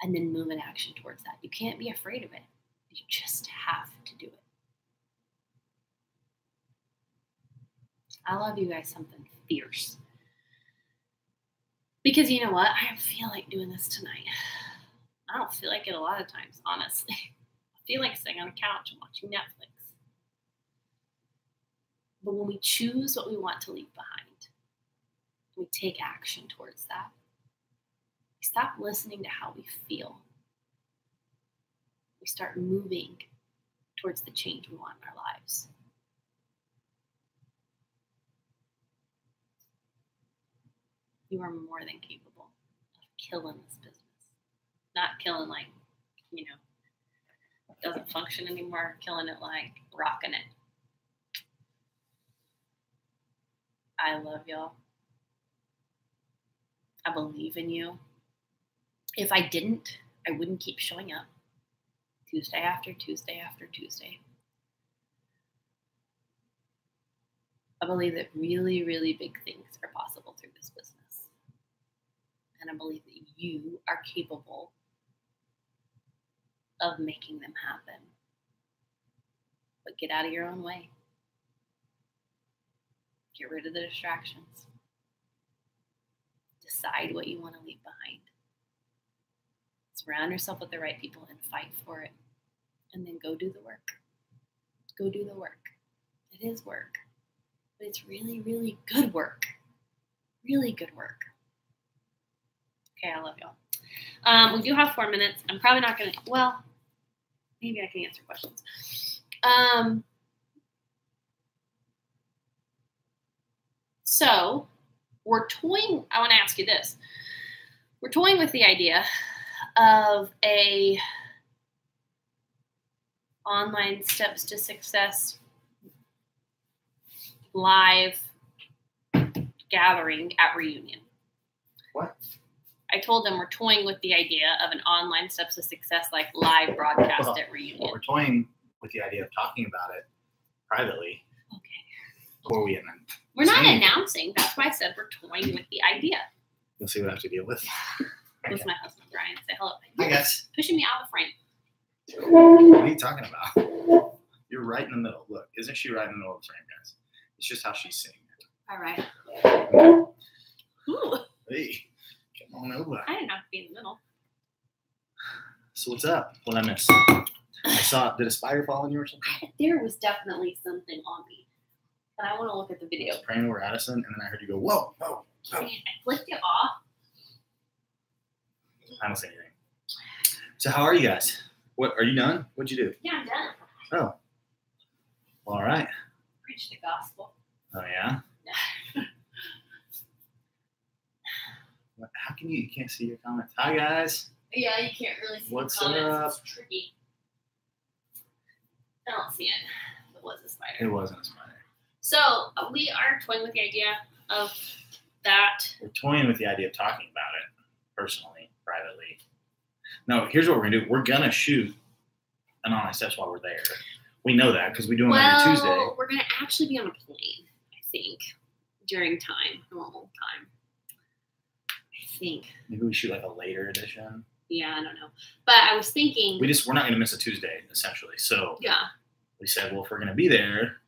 and then move in action towards that. You can't be afraid of it. You just have to do it. I love you guys something fierce. Because you know what? I don't feel like doing this tonight. I don't feel like it a lot of times, honestly. I feel like sitting on the couch and watching Netflix. But when we choose what we want to leave behind, we take action towards that. We stop listening to how we feel. We start moving towards the change we want in our lives. You are more than capable of killing this business. Not killing like, it doesn't function anymore. Killing it like rocking it. I love y'all. I believe in you. If I didn't, I wouldn't keep showing up Tuesday after Tuesday after Tuesday. I believe that really, really big things are possible through this business. And I believe that you are capable of making them happen. But get out of your own way. Get rid of the distractions. Decide what you want to leave behind. Surround yourself with the right people and fight for it. And then go do the work. Go do the work. It is work. But it's really, really good work. Really good work. Okay, I love y'all. We do have 4 minutes. I'm probably not going to, well, maybe I can answer questions. So we're toying, I want to ask you this. We're toying with the idea of a online Steps to Success live gathering at Reunion. What? I told them we're toying with the idea of an online Steps to Success like live broadcast at Reunion. Well, we're toying with the idea of talking about it privately. Okay. Before we We're not announcing. That's why I said we're toying with the idea. You'll see what I have to deal with. With my husband, Brian. Say hello. Hi, guys. Pushing me out of the frame. What are you talking about? You're right in the middle. Look, isn't she right in the middle of the frame, guys? It's just how she's sitting there. All right. Ooh. Hey, come on over. I didn't have to be in the middle. So what's up? What I missed? I saw, did a spider fall on you or something? There was definitely something on me. But I want to look at the video. I was praying over Addison, and then I heard you go, whoa, whoa, whoa. I flicked it off. I don't say anything. So how are you guys? What, are you done? What'd you do? Yeah, I'm done. Oh. All right. Preach the gospel. Oh, yeah? How can you can't see your comments? Hi, guys. Yeah, you can't really see What's the comments. up? It's tricky. I don't see it. It was a spider. It wasn't a spider. So we are toying with the idea of that. We're toying with the idea of talking about it personally, privately. No, here's what we're going to do. We're going to shoot an online steps while we're there. We know that because we do them every Tuesday. We're going to actually be on a plane, I think, during normal time. I think. Maybe we shoot like a later edition. Yeah, I don't know. But I was thinking. We're not going to miss a Tuesday, essentially. So yeah, we said, well, if we're going to be there,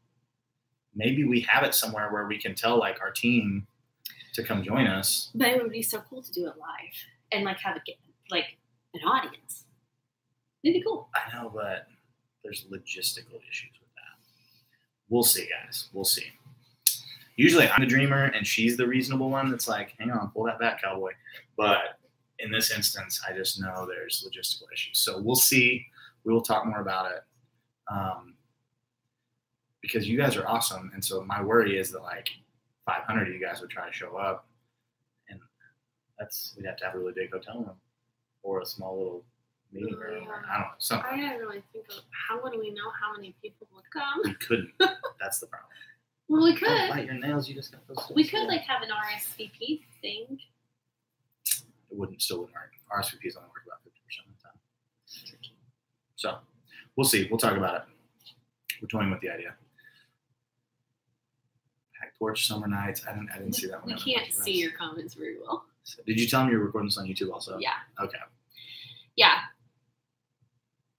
maybe we have it somewhere where we can tell like our team to come join us. But it would be so cool to do it live and like have an audience. It'd be cool. I know, but there's logistical issues with that. We'll see, guys. We'll see. Usually I'm the dreamer and she's the reasonable one that's like, hang on, pull that back, cowboy. But in this instance, I just know there's logistical issues. So we'll see. We will talk more about it. Because you guys are awesome. And so my worry is that like 500 of you guys would try to show up. And we'd have to have a really big hotel room or a small little meeting room. Or, I don't know, something. I didn't really think of how would we know how many people would come? We couldn't. That's the problem. Well, we could. Don't bite your nails. You just got those. We could like have an RSVP thing. It still wouldn't work. RSVPs only work about 50% of the time. So we'll see. We'll talk about it. We're toying with the idea. Pack porch summer nights. I didn't see that one. We can't see your comments very well. So, did you tell them you're recording this on YouTube also? Yeah. Okay. Yeah.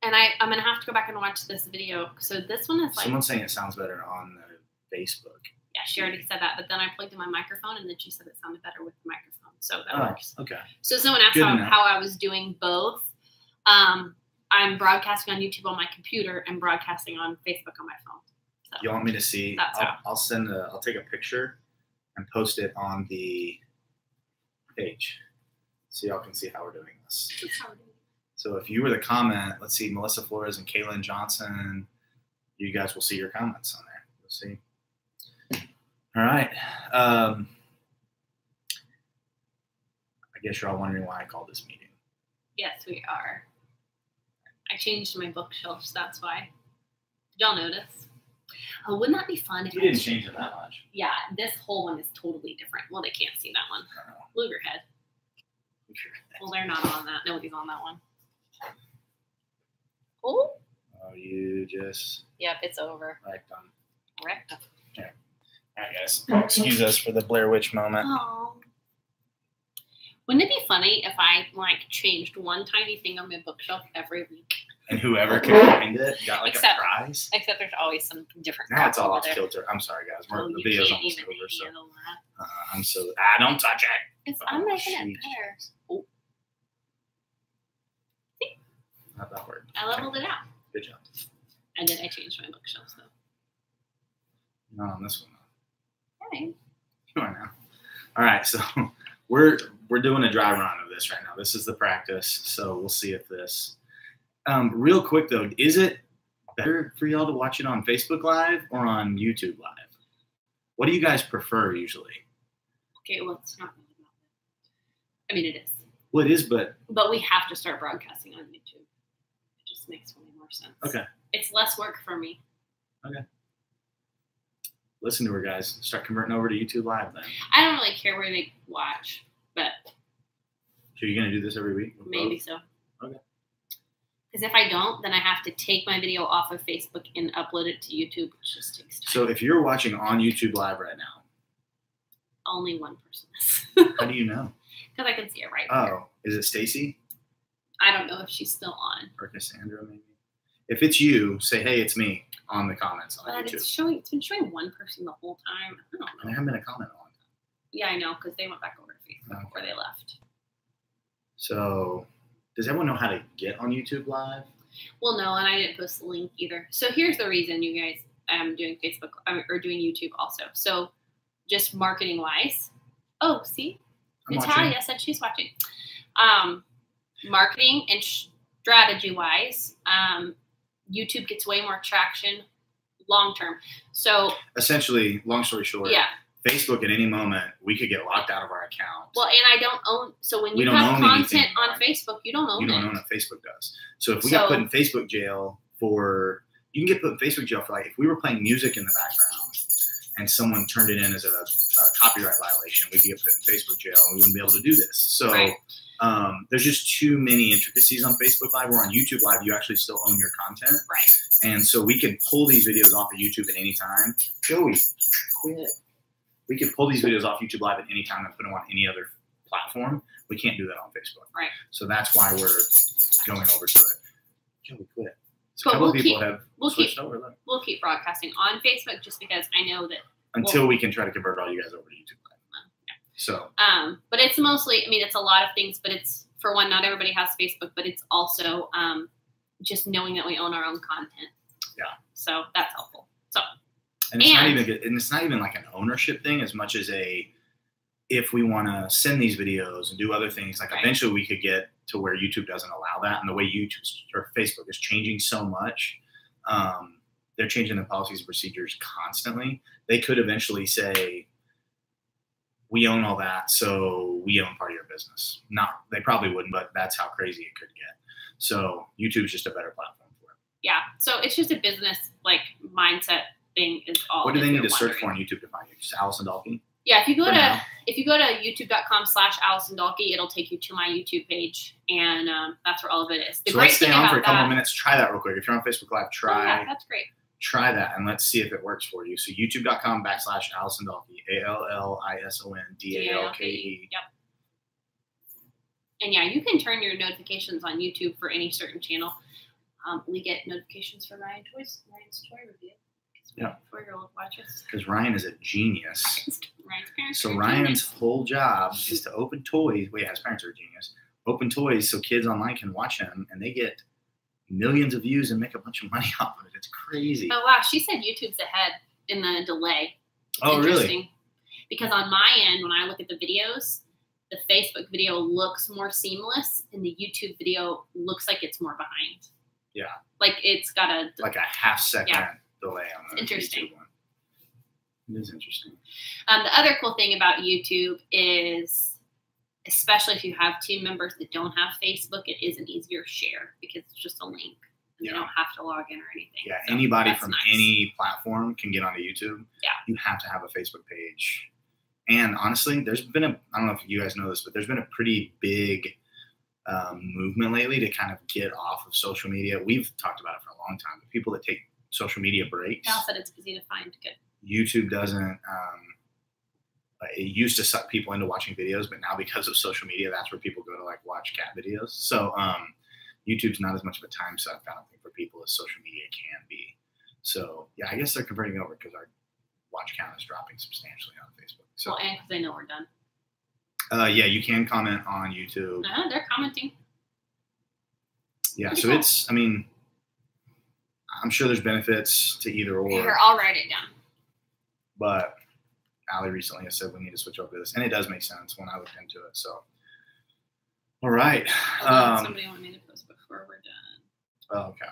And I'm gonna have to go back and watch this video. So this one is like Someone's saying it sounds better on the Facebook. yeah, she already said that, but then I plugged in my microphone and then she said it sounded better with the microphone. So that works. Okay. So someone asked how I was doing both. I'm broadcasting on YouTube on my computer and broadcasting on Facebook on my phone. So You want me to see? That's how. I'll take a picture and post it on the page so y'all can see how we're doing this. that's how we're doing it. So if you were to comment, let's see, Melissa Flores and Kaylin Johnson, you guys will see your comments on there. We'll see. All right. I guess you're all wondering why I called this meeting. Yes, we are. I changed my bookshelves, that's why. Did y'all notice? Oh, wouldn't that be fun if You didn't change it that much. Yeah, this whole one is totally different. Well, they can't see that one. I don't know. Lugerhead. I'm sure. Well, they're not on that. Nobody's on that one. Oh? Oh, you just Yep, it's over. wrecked on. Correct. All right, guys. Excuse us for the Blair Witch moment. Oh. Wouldn't it be funny if I like changed one tiny thing on my bookshelf every week? And whoever could find it got like Except- a prize. Except there's always some different Now it's crap all over off there. kilter. I'm sorry, guys. Oh, The you video's can't almost even over. So handle that. I'm so. Don't touch it. I'm Oh, making it jeez. better. Oh, Not that word. I leveled it out. Good job. I did. I changed my bookshelves though. Not on this one. Okay. Come on now. All right, so we're doing a dry run of this right now. This is the practice, so we'll see if this. Real quick though, is it better for y'all to watch it on Facebook Live or on YouTube Live? What do you guys prefer usually? Okay. Well, it's not really about that. I mean, it is, Well, it is, but but we have to start broadcasting on YouTube. It just makes way more sense. okay. It's less work for me. Listen to her, guys. Start converting over to YouTube Live then. I don't really care where they watch, but So you're gonna do this every week? with maybe both? so. Okay. Because if I don't, then I have to take my video off of Facebook and upload it to YouTube, which just takes time. So if you're watching on YouTube Live right now, Only one person is. how do you know? Because I can see it right here. Oh, is it Stacy I don't know if she's still on. or Cassandra maybe? If it's you, say, hey, it's me on the comments on But YouTube. it's been showing one person the whole time. I don't And know. there haven't been a comment on it. Yeah, I know, because they went back over to Facebook Okay. before they left. So does everyone know how to get on YouTube Live? Well, no, and I didn't post the link either. So here's the reason, you guys, I'm doing Facebook or doing YouTube also. So just marketing wise. Oh, see, I'm Natalia watching. said she's watching. Marketing and strategy-wise, YouTube gets way more traction long term. So essentially, long story short, yeah. Facebook at any moment we could get locked out of our account. Well, and I don't own. So when We you don't have own content anything on on- Facebook, you don't own You don't it. own it. Facebook does. So if we got put in Facebook jail for, you can get put in Facebook jail for, like, if we were playing music in the background and someone turned it in as a copyright violation, we could get put in Facebook jail and we wouldn't be able to do this. So Right. there's just too many intricacies on Facebook Live. Or on YouTube Live, you actually still own your content. Right. And so we can pull these videos off of YouTube at any time. Joey, quit. We can pull these videos off YouTube Live at any time and put them on any other platform. We can't do that on Facebook. Right. So that's why we're going over to it. Joey, quit. So But a couple we'll of people keep- have we'll switched keep- over then. We'll keep broadcasting on Facebook just because I know that. Until we can try to convert all you guys over to YouTube Live. Yeah. So But it's mostly. I mean, it's a lot of things. But it's, for one, not everybody has Facebook. But it's also just knowing that we own our own content. Yeah. So that's helpful. So. and it's not even good, and it's not even like an ownership thing as much as if we want to send these videos and do other things, like Right. eventually we could get to where YouTube doesn't allow that. And the way YouTube or Facebook is changing so much, they're changing the policies and procedures constantly. They could eventually say, we own all that, so we own part of your business. They probably wouldn't, but that's how crazy it could get. So YouTube's just a better platform for it. Yeah. So it's just a business mindset thing is all. What do if they need you're to search for wondering. on YouTube to find you? Just Allison Dalkey? Yeah, if you go For to now. youtube.com/Allison Dalkey, it'll take you to my YouTube page, and that's where all of it is. The So great let's stay thing on for a about couple that- of minutes. Try that real quick. If you're on Facebook Live, Oh, yeah, that's great. try that and let's see if it works for you. So youtube.com/Allison Dalkey, ALLISONDALKE. Yep. And yeah, you can turn your notifications on YouTube for any certain channel. We get notifications for Ryan's toy review. Yeah. 4-year-old watches. Because Ryan is a genius. Ryan's parents So are Ryan's genius. whole job is to open toys. Well, yeah, his parents are a genius. Open toys so kids online can watch him, and they get millions of views and make a bunch of money off of it. It's crazy. Oh wow, she said YouTube's ahead in the delay. It's Oh, really? interesting. Because on my end, when I look at the videos, the Facebook video looks more seamless, and the YouTube video looks like it's more behind. Yeah. Like it's got a. Like a half-second Yeah. delay on the Interesting. YouTube one. It is interesting. The other cool thing about YouTube is, especially if you have team members that don't have Facebook, it is an easier share because it's just a link. And Yeah. They don't have to log in or anything. Yeah, So anybody that's from nice. any platform can get onto YouTube. Yeah. You have to have a Facebook page. And honestly, there's been I don't know if you guys know this, but there's been a pretty big movement lately to kind of get off of social media. We've talked about it for a long time. The people that take social media breaks, Cal said it's easy to find. Good. YouTube doesn't. It used to suck people into watching videos, but now because of social media, that's where people go to like watch cat videos. So YouTube's not as much of a time suck, I don't think, for people as social media can be. So yeah, I guess they're converting over because our watch count is dropping substantially on Facebook. So Well, and because they know we're done. yeah, you can comment on YouTube. They're commenting. Yeah, Pretty so cool. it's. I mean, I'm sure there's benefits to either or. Here, I'll write it down. But Allie recently has said we need to switch over to this, and it does make sense when I looked into it. So, all right. Somebody want me to post before we're done. Oh, okay.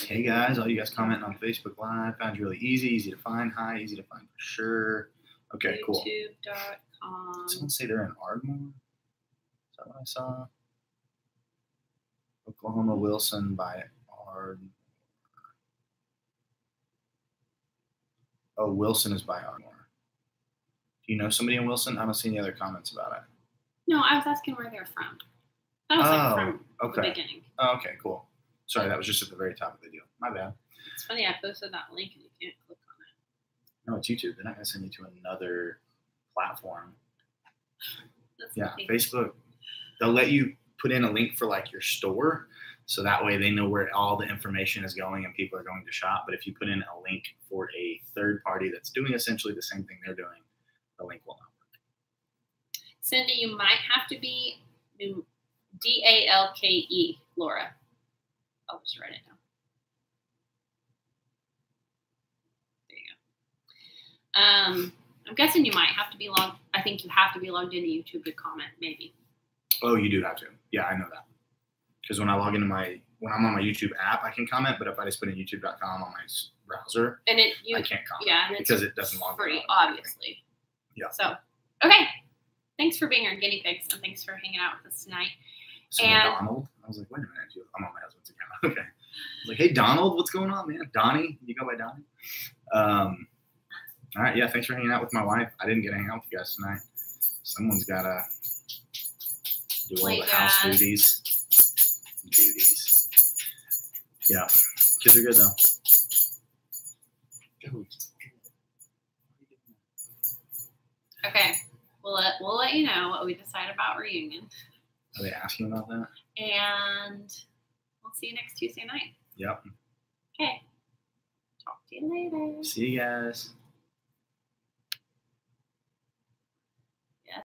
Hey guys, all you guys commenting on Facebook Live. Found you really easy to find. Hi, easy to find for sure. Okay, cool. YouTube.com. Someone say they're in Ardmore. Is that what I saw? Oklahoma Wilson by Ardmore. Oh, Wilson is by Ardmore. Do you know somebody in Wilson? I don't see any other comments about it. No, I was asking where they're from. That was like from the Okay. beginning. Oh, okay, cool. Sorry, that was just at the very top of the video. My bad. It's funny, I posted that link and you can't click on it. No, it's YouTube. They're not going to send you to another platform. That's Yeah, funny. Facebook. They'll let you put in a link for like your store. So that way they know where all the information is going and people are going to shop. But if you put in a link for a third party that's doing essentially the same thing they're doing, the link will not work. Cindy, you might have to be DALKE, Laura. I'll just write it down. There you go. I'm guessing you might have to be logged. I think you have to be logged into YouTube to comment, maybe. Oh, you do have to. Yeah, I know that. because when I'm on my YouTube app, I can comment, but if I just put in youtube.com on my browser, And I can't comment and it's because it doesn't log free, in. obviously. Yeah. So, okay. Thanks for being our guinea pigs, and thanks for hanging out with us tonight. So And- Donald, I was like, wait a minute, I'm on my husband's account. Okay. I was like, hey Donald, what's going on, man? Donnie, you go by Donnie? All right, yeah, thanks for hanging out with my wife. I didn't get to hang out with you guys tonight. Someone's gotta do all the house duties. Yeah, kids are good though. Okay. We'll let you know what we decide about reunion. Are they asking about that? And we'll see you next Tuesday night. Yep. Okay. Talk to you later. See you guys.